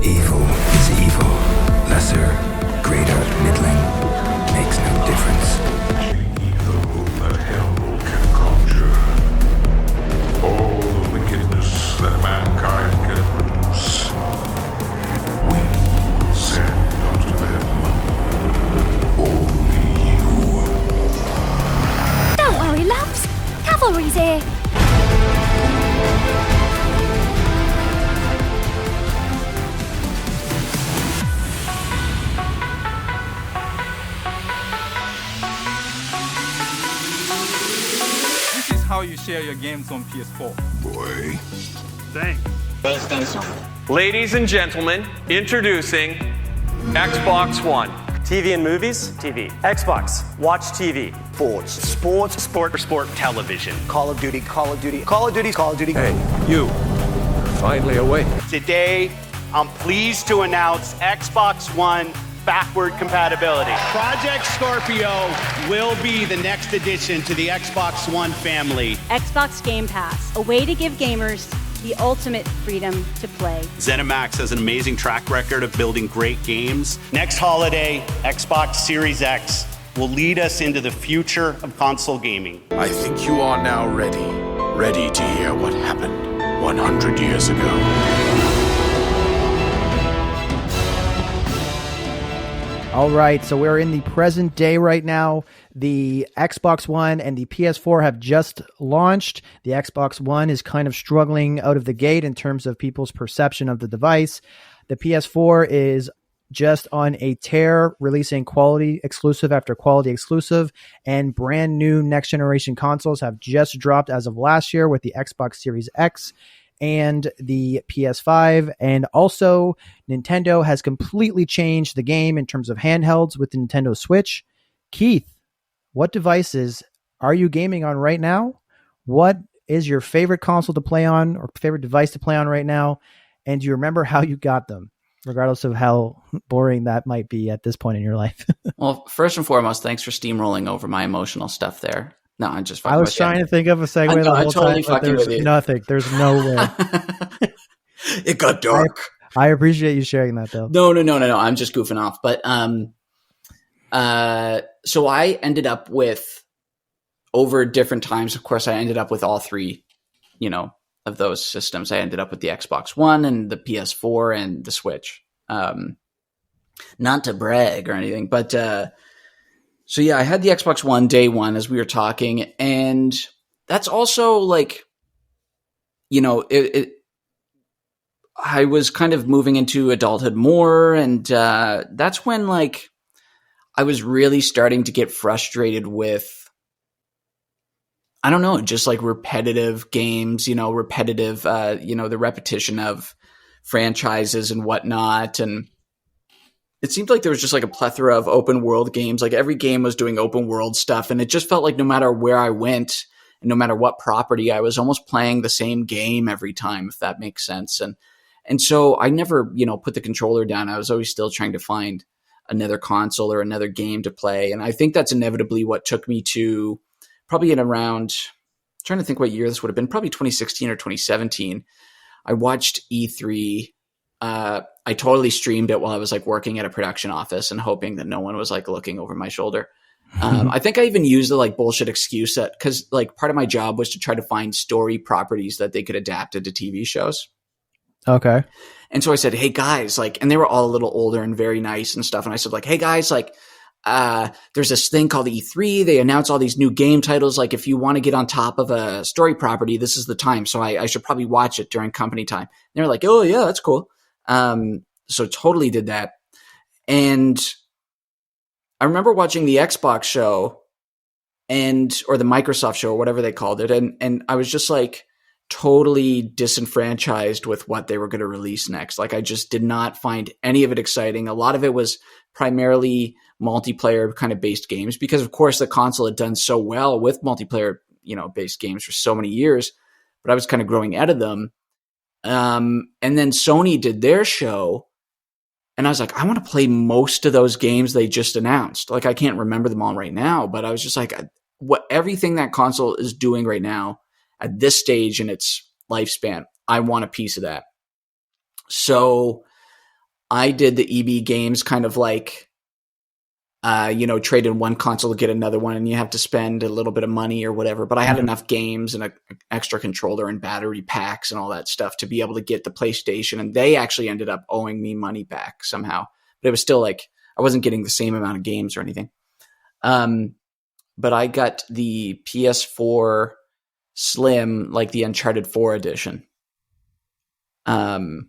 Evil is evil. Lesser, greater, middling, makes no difference. Evil that hell can conjure. All the wickedness that mankind can produce. We will send unto them only you. Don't worry, loves. Cavalry's here. How you share your games on PS4. Boy. Thanks. Ladies and gentlemen, introducing Xbox One. TV and movies? TV. Xbox. Watch TV. Sports. Sports. Sport television. Call of Duty. Call of Duty. Call of Duty. Call of Duty. Hey, you. Finally awake. Today, I'm pleased to announce Xbox One backward compatibility. Project Scorpio will be the next addition to the Xbox One family. Xbox Game Pass, a way to give gamers the ultimate freedom to play. ZeniMax has an amazing track record of building great games. Next holiday, Xbox Series X will lead us into the future of console gaming. I think you are now ready to hear what happened 100 years ago. All right, so we're in the present day right now. The Xbox One and the PS4 have just launched. The Xbox One is kind of struggling out of the gate in terms of people's perception of the device. The PS4 is just on a tear, releasing quality exclusive after quality exclusive, and brand new next generation consoles have just dropped as of last year with the Xbox Series X and the PS5. And also Nintendo has completely changed the game in terms of handhelds with the Nintendo Switch. Keith, what devices are you gaming on right now? What is your favorite console to play on or favorite device to play on right now? And do you remember how you got them, regardless of how boring that might be at this point in your life? Well, first and foremost, thanks for steamrolling over my emotional stuff there. No, I'm just fucking I was trying to think of a segue the whole time, but there's nothing. There's no way. It got dark. I appreciate you sharing that, though. No. I'm just goofing off. But so I ended up with, over different times, of course, I ended up with all three, of those systems. I ended up with the Xbox One and the PS4 and the Switch. Not to brag or anything, but so yeah, I had the Xbox One day one as we were talking, and that's also like, I was kind of moving into adulthood more, and that's when like I was really starting to get frustrated with, I don't know, just like repetitive games, repetitive, the repetition of franchises and whatnot. And it seemed like there was just like a plethora of open world games. Like every game was doing open world stuff. And it just felt like no matter where I went and no matter what property, I was almost playing the same game every time, if that makes sense. And so I never, put the controller down. I was always still trying to find another console or another game to play. And I think that's inevitably what took me to probably in around, trying to think what year this would have been, probably 2016 or 2017. I watched E3. I totally streamed it while I was like working at a production office and hoping that no one was like looking over my shoulder. I think I even used the like bullshit excuse that because like part of my job was to try to find story properties that they could adapt into TV shows. Okay. And so I said, hey guys, like, and they were all a little older and very nice and stuff. And I said like, hey guys, like, there's this thing called E3. They announce all these new game titles. Like if you want to get on top of a story property, this is the time. So I should probably watch it during company time. And they were like, oh yeah, that's cool. So totally did that. And I remember watching the Xbox show or the Microsoft show or whatever they called it. And I was just like totally disenfranchised with what they were going to release next. Like I just did not find any of it exciting. A lot of it was primarily multiplayer kind of based games because of course the console had done so well with multiplayer, based games for so many years, but I was kind of growing out of them. And then Sony did their show and I was like, I want to play most of those games they just announced. Like I can't remember them all right now, but I was just like, everything that console is doing right now at this stage in its lifespan, I want a piece of that. So I did the EB games kind of like, trade in one console to get another one and you have to spend a little bit of money or whatever. But I had enough games and an extra controller and battery packs and all that stuff to be able to get the PlayStation. And they actually ended up owing me money back somehow. But it was still like, I wasn't getting the same amount of games or anything. But I got the PS4 Slim, like the Uncharted 4 edition. And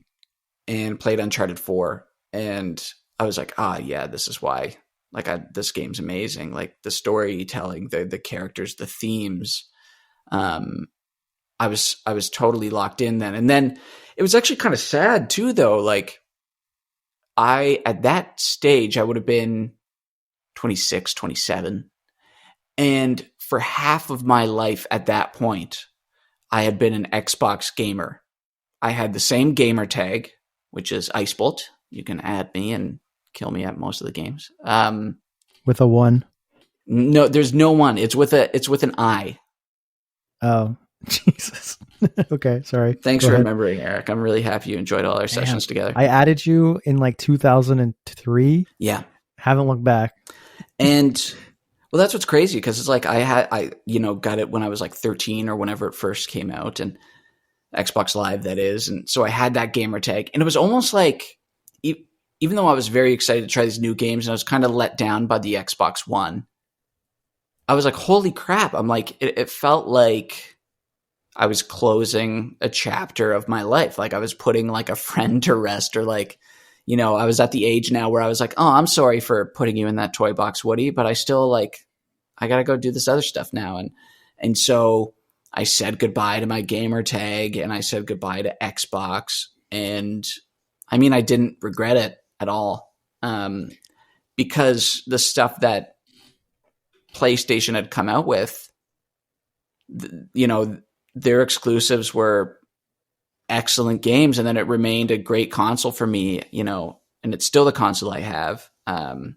played Uncharted 4. And I was like, yeah, this is why. Like this game's amazing. Like the storytelling, the characters, the themes. I was totally locked in then. And then it was actually kind of sad too, though. Like at that stage, I would have been 26, 27. And for half of my life at that point, I had been an Xbox gamer. I had the same gamer tag, which is Icebolt. You can add me and kill me at most of the games. With a 1? No, there's no 1. It's with an I. Oh, Jesus. Okay, sorry. Thanks for remembering, Eric. I'm really happy you enjoyed all our sessions together. I added you in like 2003. Yeah. Haven't looked back. And well, that's what's crazy because it's like I got it when I was like 13 or whenever it first came out, and Xbox Live that is. And so I had that gamer tag, and it was almost like even though I was very excited to try these new games and I was kind of let down by the Xbox One, I was like, holy crap. I'm like, it felt like I was closing a chapter of my life. Like I was putting like a friend to rest, or like, I was at the age now where I was like, oh, I'm sorry for putting you in that toy box, Woody, but I still I got to go do this other stuff now. And so I said goodbye to my gamer tag and I said goodbye to Xbox. And I mean, I didn't regret it at all, because the stuff that PlayStation had come out with, their exclusives were excellent games, and then it remained a great console for me, and it's still the console I have. But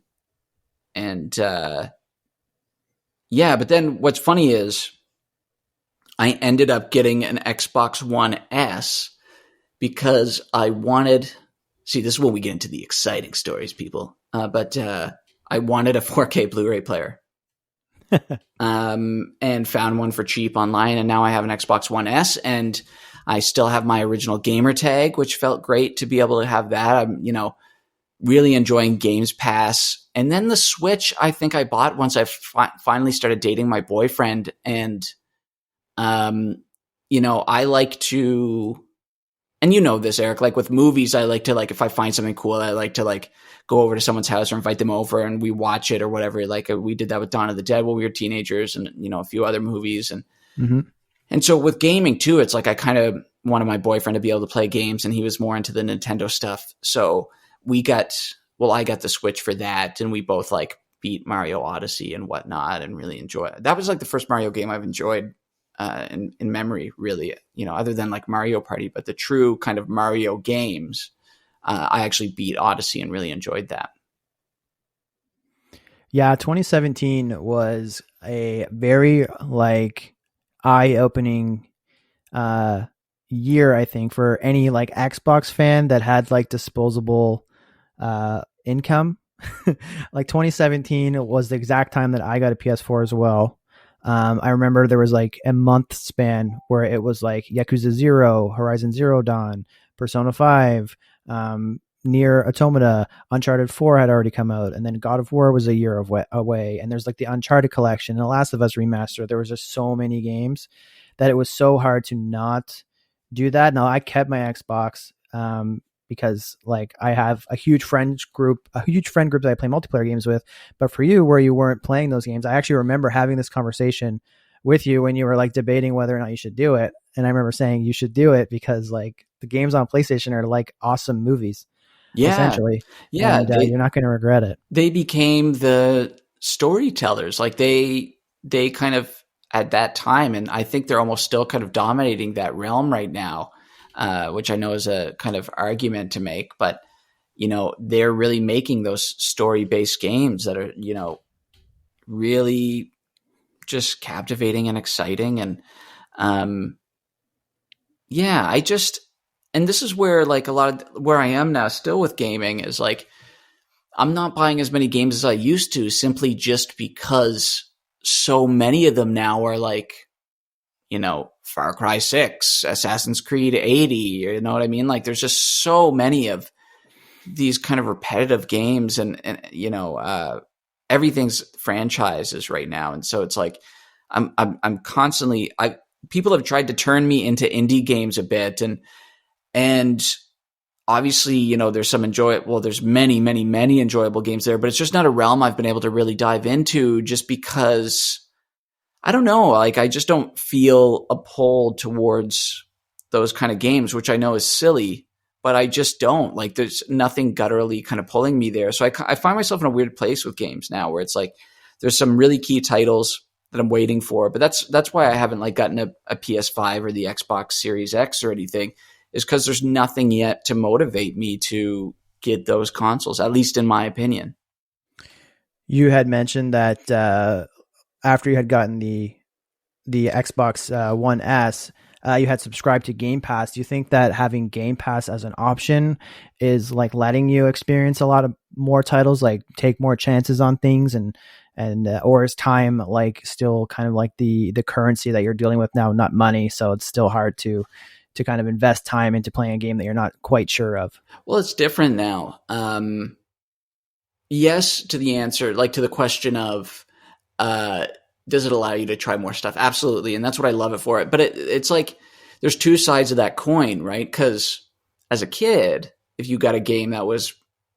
then what's funny is I ended up getting an Xbox One S because I wanted. See, this is when we get into the exciting stories, people. But I wanted a 4K Blu-ray player, and found one for cheap online. And now I have an Xbox One S, and I still have my original gamer tag, which felt great to be able to have that. I'm, really enjoying Games Pass. And then the Switch, I think I bought once I finally started dating my boyfriend. And, I like to and you know this, Eric, like with movies, I like to like, if I find something cool, I like to like go over to someone's house or invite them over and we watch it or whatever. Like we did that with Dawn of the Dead when we were teenagers and, you know, a few other movies. And so with gaming too, it's like I kind of wanted my boyfriend to be able to play games and he was more into the Nintendo stuff. So I got the Switch for that and we both like beat Mario Odyssey and whatnot and really enjoy it. That was like the first Mario game I've enjoyed in memory, really, you know, other than like Mario Party, but the true kind of Mario games, I actually beat Odyssey and really enjoyed that. Yeah, 2017 was a very like eye-opening year, I think, for any like Xbox fan that had like disposable income. Like 2017 was the exact time that I got a PS4 as well. I remember there was like a month span where it was like Yakuza 0, Horizon Zero Dawn, Persona 5, Nier Automata, Uncharted 4 had already come out, and then God of War was a year away, and there's like the Uncharted collection and the Last of Us remaster. There was just so many games that it was so hard to not do that. Now I kept my Xbox because like I have a huge friend group that I play multiplayer games with. But for you, where you weren't playing those games, I actually remember having this conversation with you when you were like debating whether or not you should do it. And I remember saying you should do it because like the games on PlayStation are like awesome movies. Yeah. Essentially. Yeah. And you're not going to regret it. They became the storytellers. Like they kind of at that time, and I think they're almost still kind of dominating that realm right now. Which I know is a kind of argument to make, but you know, they're really making those story-based games that are, you know, really just captivating and exciting. And and this is where like a lot of where I am now still with gaming is like, I'm not buying as many games as I used to simply just because so many of them now are like, you know, Far Cry 6, Assassin's Creed 80, you know what I mean? Like there's just so many of these kind of repetitive games and you know, everything's franchises right now. And so it's like, I'm constantly, people have tried to turn me into indie games a bit and obviously, you know, there's there's many, many, many enjoyable games there, but it's just not a realm I've been able to really dive into just because I don't know, like I just don't feel a pull towards those kind of games, which I know is silly, but I just don't. Like there's nothing gutturally kind of pulling me there. So I find myself in a weird place with games now where it's like there's some really key titles that I'm waiting for, but that's why I haven't like gotten a PS5 or the Xbox Series X or anything, is because there's nothing yet to motivate me to get those consoles, at least in my opinion. You had mentioned that after you had gotten the Xbox One S, you had subscribed to Game Pass. Do you think that having Game Pass as an option is like letting you experience a lot of more titles, like take more chances on things, and or is time like still kind of like the currency that you're dealing with now, not money, so it's still hard to kind of invest time into playing a game that you're not quite sure of? Well, it's different now. Yes to the answer, like to the question of does it allow you to try more stuff? Absolutely. And that's what I love it for. But it's like there's two sides of that coin, right? Because as a kid, if you got a game that was,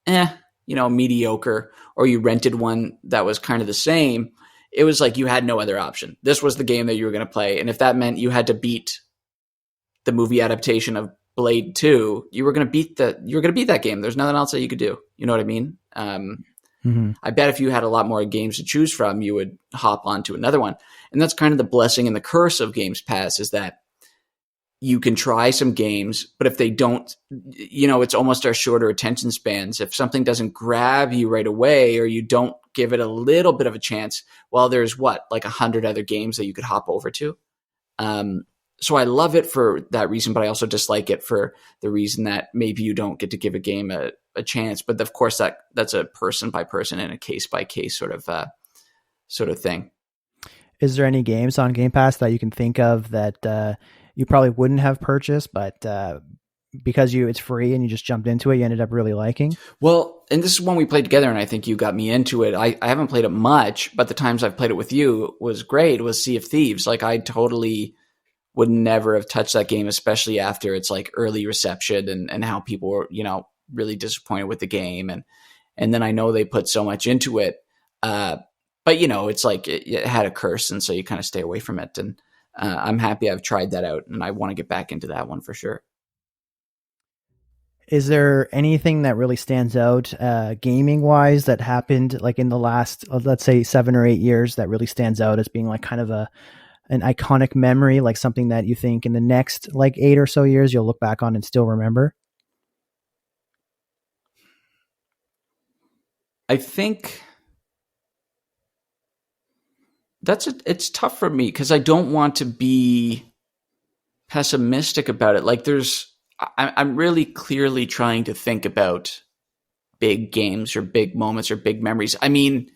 you know, mediocre, or you rented one that was kind of the same, it was like you had no other option. This was the game that you were going to play. And if that meant you had to beat the movie adaptation of Blade 2, you were going to beat that game. There's nothing else that you could do. You know what I mean? I bet if you had a lot more games to choose from, you would hop onto another one. And that's kind of the blessing and the curse of Games Pass, is that you can try some games, but if they don't, you know, it's almost our shorter attention spans. If something doesn't grab you right away, or you don't give it a little bit of a chance, well, there's like 100 other games that you could hop over to. So I love it for that reason, but I also dislike it for the reason that maybe you don't get to give a game a chance. But of course, that's a person by person and a case by case sort of thing. Is there any games on Game Pass that you can think of that you probably wouldn't have purchased, but because it's free and you just jumped into it, you ended up really liking? Well, and this is one we played together, and I think you got me into it. I haven't played it much, but the times I've played it with you was great. It was Sea of Thieves. Like I totally would never have touched that game, especially after its like early reception and how people were, really disappointed with the game. And then I know they put so much into it. But it's like it had a curse. And so you kind of stay away from it. And I'm happy I've tried that out, and I want to get back into that one for sure. Is there anything that really stands out gaming wise that happened like in the last, let's say 7 or 8 years that really stands out as being like kind of an iconic memory, like something that you think in the next like 8 or so years you'll look back on and still remember? I think it's tough for me because I don't want to be pessimistic about it. Like I'm really clearly trying to think about big games or big moments or big memories. I mean,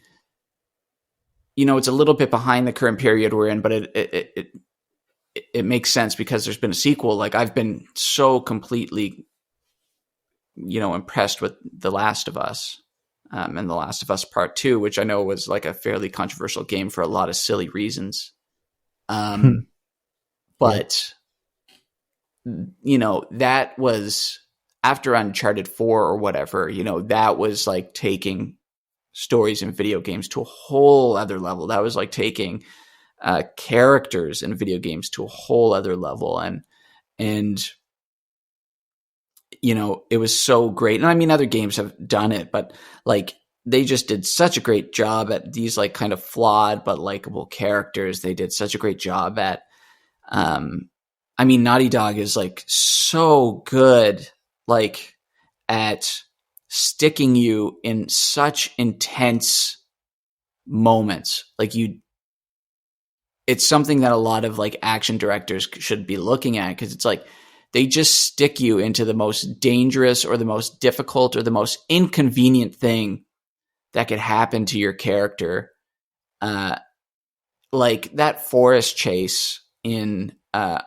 it's a little bit behind the current period we're in, but it makes sense because there's been a sequel. Like I've been so completely, impressed with The Last of Us, and The Last of Us Part 2, which I know was like a fairly controversial game for a lot of silly reasons. But that was after Uncharted 4 or whatever, that was like taking stories in video games to a whole other level. That was like taking characters in video games to a whole other level. And it was so great. And I mean, other games have done it, but like they just did such a great job at these like kind of flawed but likable characters. They did such a great job at, I mean, Naughty Dog is like so good, like at sticking you in such intense moments. Like it's something that a lot of like action directors should be looking at, because it's like they just stick you into the most dangerous or the most difficult or the most inconvenient thing that could happen to your character. Like that forest chase in The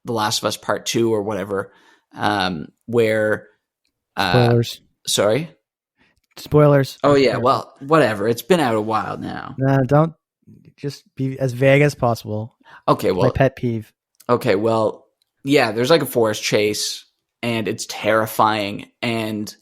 Last of Us Part 2 or whatever, where spoilers. Sorry? Spoilers. Oh yeah, well, whatever. It's been out a while now. Don't just be as vague as possible. Okay, well, my pet peeve. Okay, well, yeah, there's like a forest chase and it's terrifying and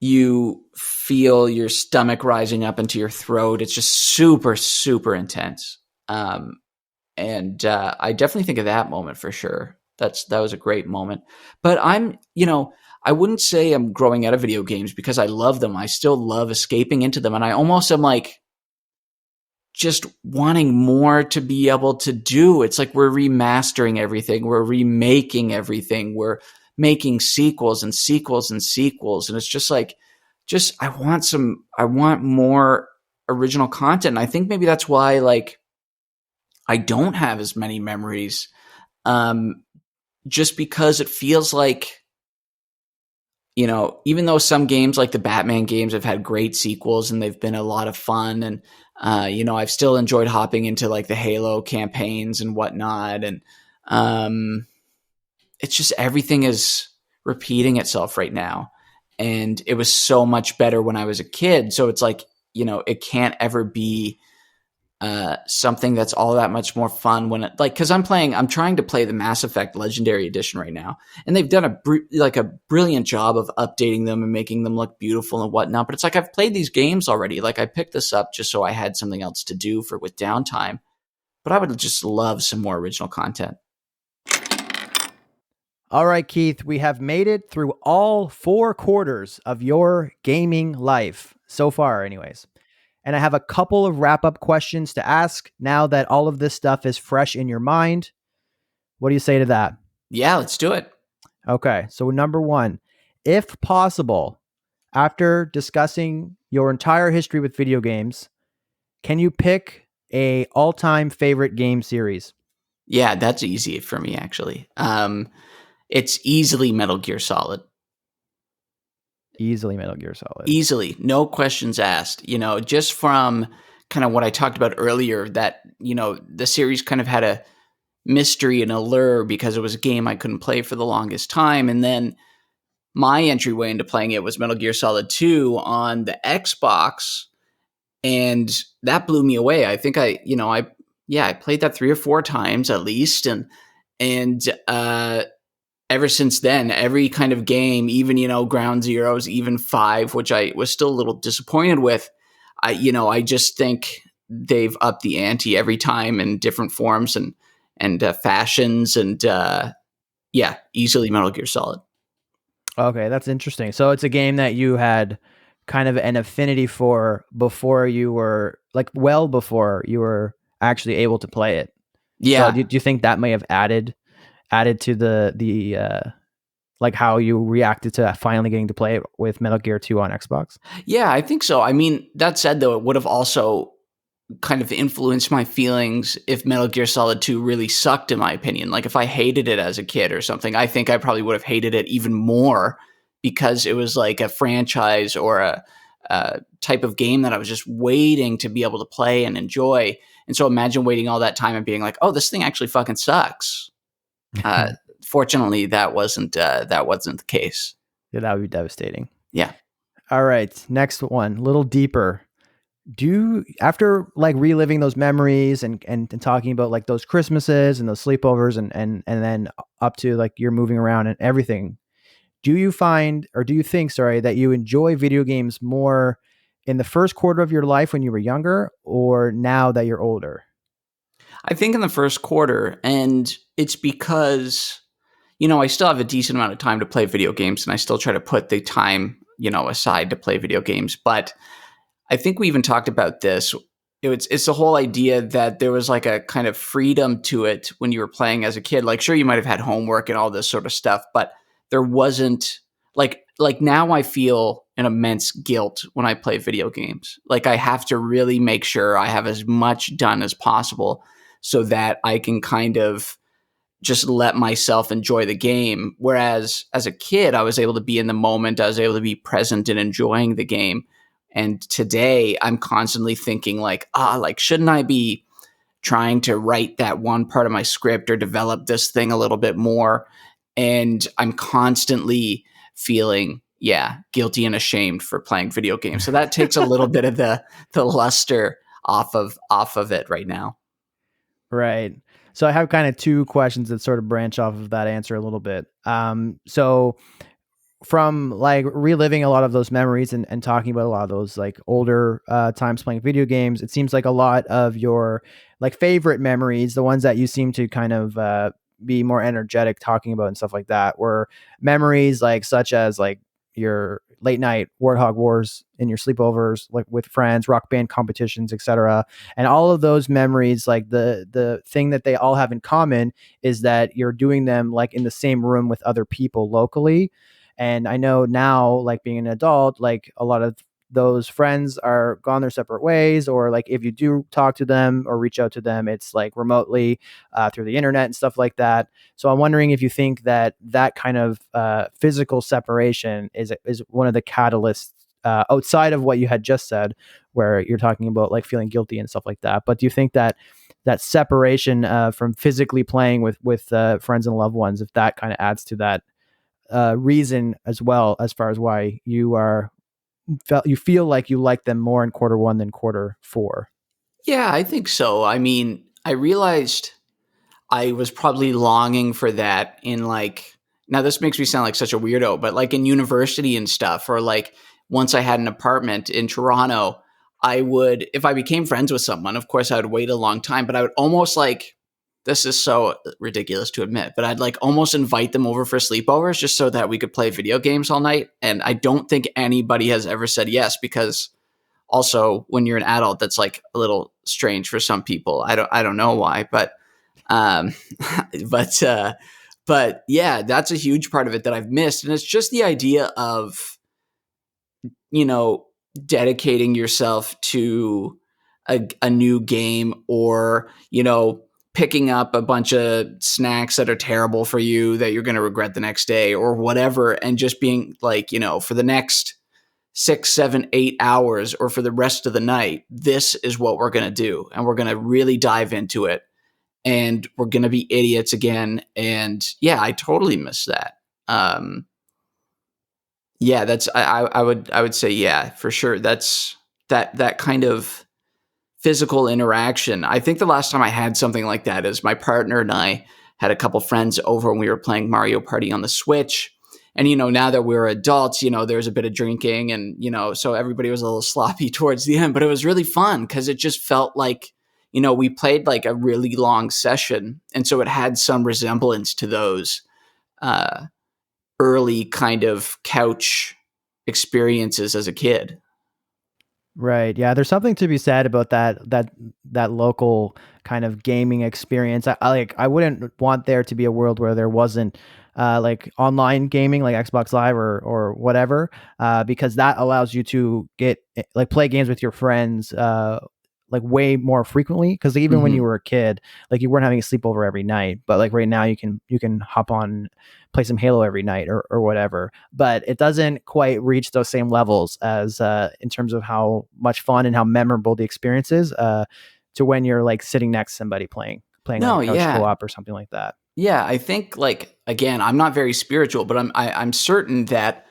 you feel your stomach rising up into your throat. It's just super, super intense. And I definitely think of that moment for sure. That was a great moment. But I wouldn't say I'm growing out of video games because I love them. I still love escaping into them. And I almost am like just wanting more to be able to do. It's like we're remastering everything. We're remaking everything. We're making sequels and sequels and sequels. And it's just like, I want more original content. And I think maybe that's why like I don't have as many memories. Just because it feels like, even though some games like the Batman games have had great sequels and they've been a lot of fun, and I've still enjoyed hopping into like the Halo campaigns and whatnot, and it's just everything is repeating itself right now, and it was so much better when I was a kid. So it's like it can't ever be something that's all that much more fun when because I'm trying to play the Mass Effect Legendary Edition right now, and they've done a brilliant job of updating them and making them look beautiful and whatnot. But it's like I've played these games already. Like I picked this up just so I had something else to do with downtime. But I would just love some more original content. All right, Keith, we have made it through all 4 quarters of your gaming life so far, anyways. And I have a couple of wrap-up questions to ask now that all of this stuff is fresh in your mind. What do you say to that? Yeah, let's do it. Okay, so number 1, if possible, after discussing your entire history with video games, can you pick a all-time favorite game series? Yeah, that's easy for me, actually. It's easily Metal Gear Solid. Easily Metal Gear Solid. Easily. No questions asked. Just from kind of what I talked about earlier, that, the series kind of had a mystery and allure because it was a game I couldn't play for the longest time. And then my entryway into playing it was Metal Gear Solid 2 on the Xbox. And that blew me away. I think I played that 3 or 4 times at least. And ever since then, every kind of game, even, Ground Zeroes, even 5, which I was still a little disappointed with, I just think they've upped the ante every time in different forms and fashions, and easily Metal Gear Solid. Okay, that's interesting. So it's a game that you had kind of an affinity for before you were before you were actually able to play it. Yeah. So do you think that may have added to the like how you reacted to finally getting to play it with Metal Gear 2 on Xbox? Yeah, I think so. I mean, that said, though, it would have also kind of influenced my feelings if Metal Gear Solid 2 really sucked, in my opinion. Like, if I hated it as a kid or something, I think I probably would have hated it even more because it was like a franchise or a type of game that I was just waiting to be able to play and enjoy. And so imagine waiting all that time and being like, oh, this thing actually fucking sucks. Fortunately, that wasn't the case. Yeah, that would be devastating. Yeah. All right, next one, a little deeper. After like reliving those memories and talking about like those Christmases and those sleepovers and then up to like you're moving around and everything, do you think that you enjoy video games more in the first quarter of your life when you were younger or now that you're older? I think in the first quarter, and it's because, I still have a decent amount of time to play video games and I still try to put the time, aside to play video games. But I think we even talked about this. It's the whole idea that there was like a kind of freedom to it when you were playing as a kid. Like, sure, you might have had homework and all this sort of stuff, but there wasn't like now I feel an immense guilt when I play video games. Like, I have to really make sure I have as much done as possible so that I can kind of just let myself enjoy the game. Whereas as a kid, I was able to be in the moment. I was able to be present and enjoying the game. And today I'm constantly thinking shouldn't I be trying to write that one part of my script or develop this thing a little bit more? And I'm constantly feeling, guilty and ashamed for playing video games. So that takes a little bit of the luster off of it right now. Right. So I have kind of two questions that sort of branch off of that answer a little bit. So from like reliving a lot of those memories and talking about a lot of those like older times playing video games, it seems like a lot of your like favorite memories, the ones that you seem to kind of be more energetic talking about and stuff like that, were memories like such as like your late night Warthog Wars in your sleepovers, like with friends, rock band competitions, etc. And all of those memories, like the thing that they all have in common is that you're doing them like in the same room with other people locally. And I know now, like being an adult, like a lot of those friends are gone their separate ways, or like if you do talk to them or reach out to them, it's like remotely through the internet and stuff like that. So I'm wondering if you think that kind of physical separation is one of the catalysts outside of what you had just said, where you're talking about like feeling guilty and stuff like that. But do you think that separation from physically playing with friends and loved ones, if that kind of adds to that reason as well, as far as why you feel like you like them more in quarter one than quarter four? Yeah, I think so. I mean, I realized I was probably longing for that in now this makes me sound like such a weirdo, but like in university and stuff, or like once I had an apartment in Toronto, I would, if I became friends with someone, of course I would wait a long time, but I would almost this is so ridiculous to admit, but I'd like almost invite them over for sleepovers just so that we could play video games all night. And I don't think anybody has ever said yes, because also when you're an adult, that's like a little strange for some people. I don't know why, but yeah, that's a huge part of it that I've missed. And it's just the idea of, dedicating yourself to a new game, or, picking up a bunch of snacks that are terrible for you that you're going to regret the next day or whatever. And just being like, for the next 6, 7, 8 hours or for the rest of the night, this is what we're going to do. And we're going to really dive into it. And we're going to be idiots again. And yeah, I totally miss that. Yeah, that's, I would say, yeah, for sure. That's that kind of physical interaction. I think the last time I had something like that is my partner and I had a couple friends over and we were playing Mario Party on the Switch. And, now that we're adults, there's a bit of drinking and, so everybody was a little sloppy towards the end, but it was really fun because it just felt like, we played like a really long session. And so it had some resemblance to those early kind of couch experiences as a kid. Right. Yeah. There's something to be said about that local kind of gaming experience. I wouldn't want there to be a world where there wasn't like online gaming, like Xbox Live or whatever, because that allows you to get like play games with your friends like way more frequently. Because even when you were a kid, like you weren't having a sleepover every night, but like right now you can hop on, play some Halo every night or whatever. But it doesn't quite reach those same levels as in terms of how much fun and how memorable the experience is to when you're like sitting next to somebody playing No, like couch yeah. co-op or something like that. Yeah, I think like again, I'm not very spiritual, but I'm certain that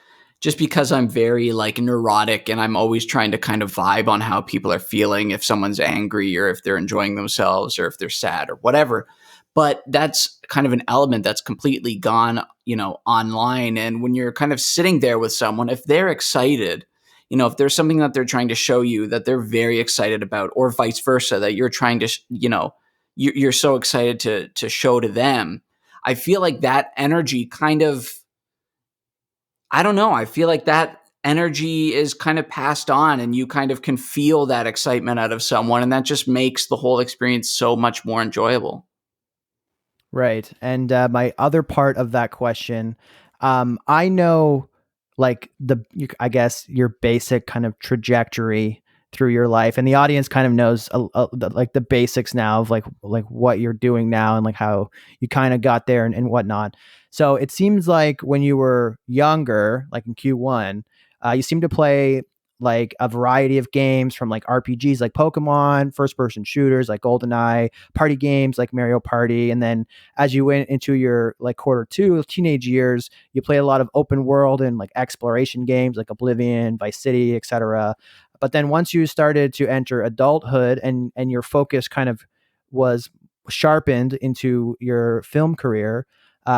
just because I'm very like neurotic and I'm always trying to kind of vibe on how people are feeling, if someone's angry or if they're enjoying themselves or if they're sad or whatever. But that's kind of an element that's completely gone, online. And when you're kind of sitting there with someone, if they're excited, if there's something that they're trying to show you that they're very excited about, or vice versa, that you're trying to, you're so excited to show to them, I feel like that energy kind of, I don't know, I feel like that energy is kind of passed on and you kind of can feel that excitement out of someone, and that just makes the whole experience so much more enjoyable. Right. And my other part of that question, I know like I guess your basic kind of trajectory through your life, and the audience kind of knows like the basics now of like what you're doing now and like how you kind of got there and whatnot. So it seems like when you were younger, like in Q1, you seem to play like a variety of games from like RPGs like Pokemon, first person shooters like GoldenEye, party games like Mario Party. And then as you went into your like Q2 teenage years, you played a lot of open world and like exploration games like Oblivion, Vice City, etc. But then once you started to enter adulthood and your focus kind of was sharpened into your film career,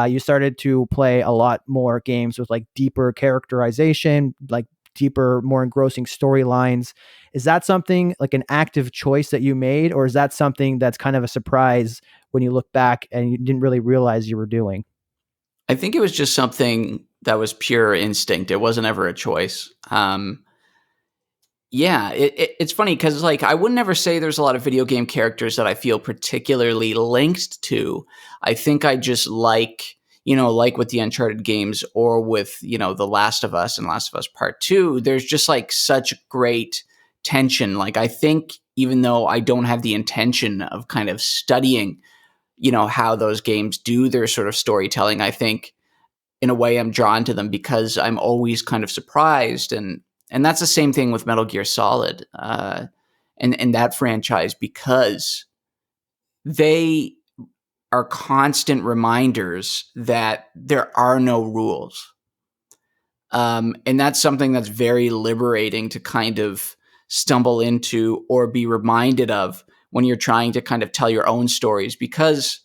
you started to play a lot more games with like deeper characterization, like deeper, more engrossing storylines. Is that something like an active choice that you made, or is that something that's kind of a surprise when you look back and you didn't really realize you were doing? I think it was just something that was pure instinct. It wasn't ever a choice. Yeah, it's funny because like I would never say there's a lot of video game characters that I feel particularly linked to. I think I just like, like with the Uncharted games or with, The Last of Us and Last of Us Part 2, there's just like such great tension. Like I think even though I don't have the intention of kind of studying, how those games do their sort of storytelling, I think in a way I'm drawn to them because I'm always kind of surprised. And that's the same thing with Metal Gear Solid and that franchise, because they are constant reminders that there are no rules. And that's something that's very liberating to kind of stumble into or be reminded of when you're trying to kind of tell your own stories. Because,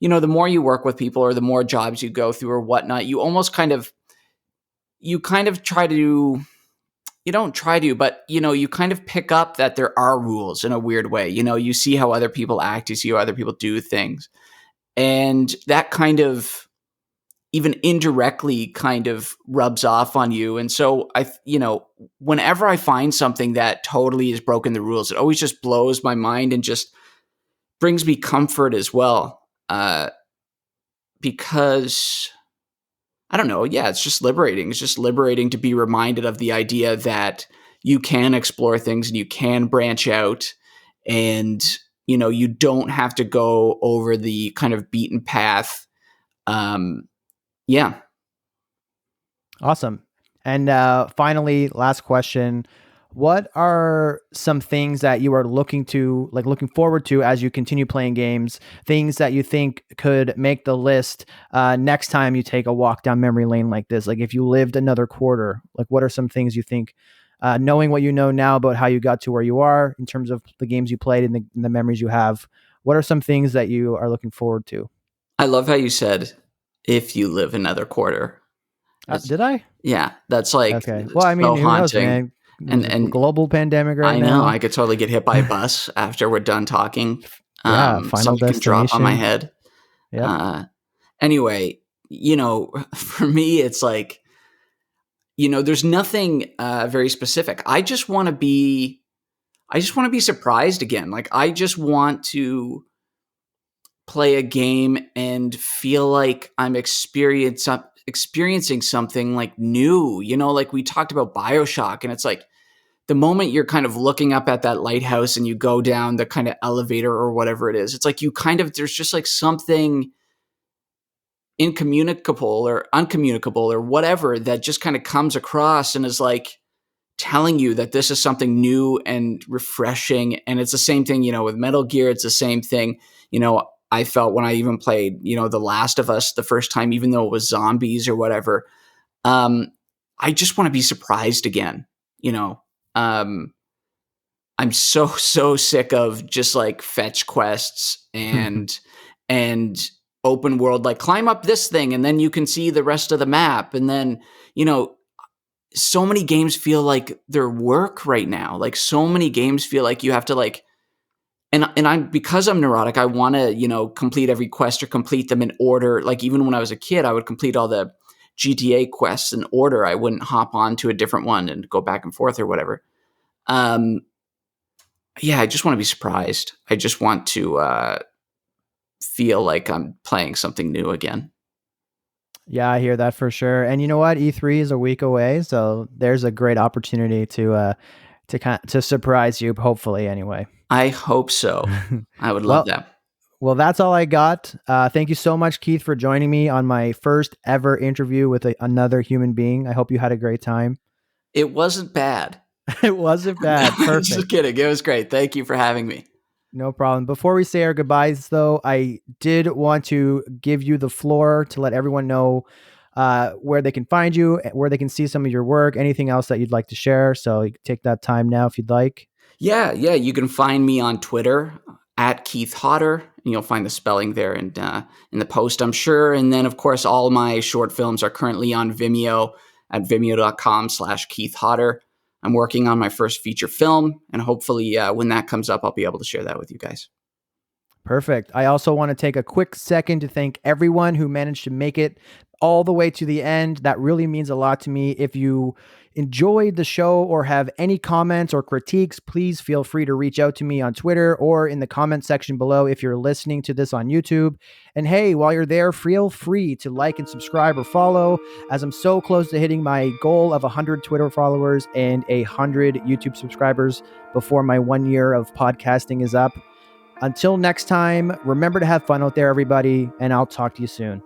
the more you work with people or the more jobs you go through or whatnot, you almost kind of try to, you don't try to, but you kind of pick up that there are rules in a weird way. You see how other people act, you see how other people do things. And that kind of even indirectly kind of rubs off on you. And so whenever I find something that totally has broken the rules, it always just blows my mind and just brings me comfort as well. Because I don't know. Yeah, it's just liberating. It's just liberating to be reminded of the idea that you can explore things and you can branch out, and, you don't have to go over the kind of beaten path. Yeah. Awesome. And finally, last question. What are some things that you are looking forward to as you continue playing games? Things that you think could make the list next time you take a walk down memory lane like this? Like if you lived another quarter, like what are some things you think, knowing what you know now about how you got to where you are in terms of the games you played and the memories you have, what are some things that you are looking forward to? I love how you said, if you live another quarter. Did I? Yeah, that's like okay. Well, I mean, so who knows, haunting. man? And global pandemic right I now. know. I could totally get hit by a bus after we're done talking. Yeah, Final something can drop on my Destination. head. Yeah. Anyway, for me, it's like, there's nothing very specific. I just want to be surprised again. Like, I just want to play a game and feel like I'm experiencing something like new, like we talked about BioShock, and it's like the moment you're kind of looking up at that lighthouse and you go down the kind of elevator or whatever it is, it's like there's just like something incommunicable or uncommunicable or whatever that just kind of comes across and is like telling you that this is something new and refreshing. And it's the same thing, with Metal Gear. It's the same thing, I felt when I even played, The Last of Us the first time, even though it was zombies or whatever. I just want to be surprised again, I'm so sick of just like fetch quests and open world, like climb up this thing and then you can see the rest of the map. And then, so many games feel like they're work right now. Like so many games feel like you have to like, and because I'm neurotic, I want to, complete every quest or complete them in order. Like even when I was a kid, I would complete all the GTA quests in order. I wouldn't hop on to a different one and go back and forth or whatever. I just want to be surprised. I just want to feel like I'm playing something new again. Yeah, I hear that for sure. And you know what? E3 is a week away, so there's a great opportunity to surprise you, hopefully anyway. I hope so. I would love that. Well, that's all I got. Thank you so much, Keith, for joining me on my first ever interview with another human being. I hope you had a great time. It wasn't bad. It wasn't bad. Perfect. Just kidding. It was great. Thank you for having me. No problem. Before we say our goodbyes, though, I did want to give you the floor to let everyone know where they can find you, where they can see some of your work, anything else that you'd like to share. So you can take that time now if you'd like. Yeah. You can find me on Twitter at Keith Hodder, and you'll find the spelling there in the post, I'm sure. And then, of course, all my short films are currently on Vimeo at vimeo.com/Keith Hodder. I'm working on my first feature film, and hopefully when that comes up, I'll be able to share that with you guys. Perfect. I also want to take a quick second to thank everyone who managed to make it all the way to the end. That really means a lot to me. If you enjoyed the show or have any comments or critiques, please feel free to reach out to me on Twitter or in the comment section below if you're listening to this on YouTube. And hey, while you're there, feel free to like and subscribe or follow, as I'm so close to hitting my goal of 100 Twitter followers and 100 YouTube subscribers before my 1 year of podcasting is up. Until next time, remember to have fun out there, everybody, and I'll talk to you soon.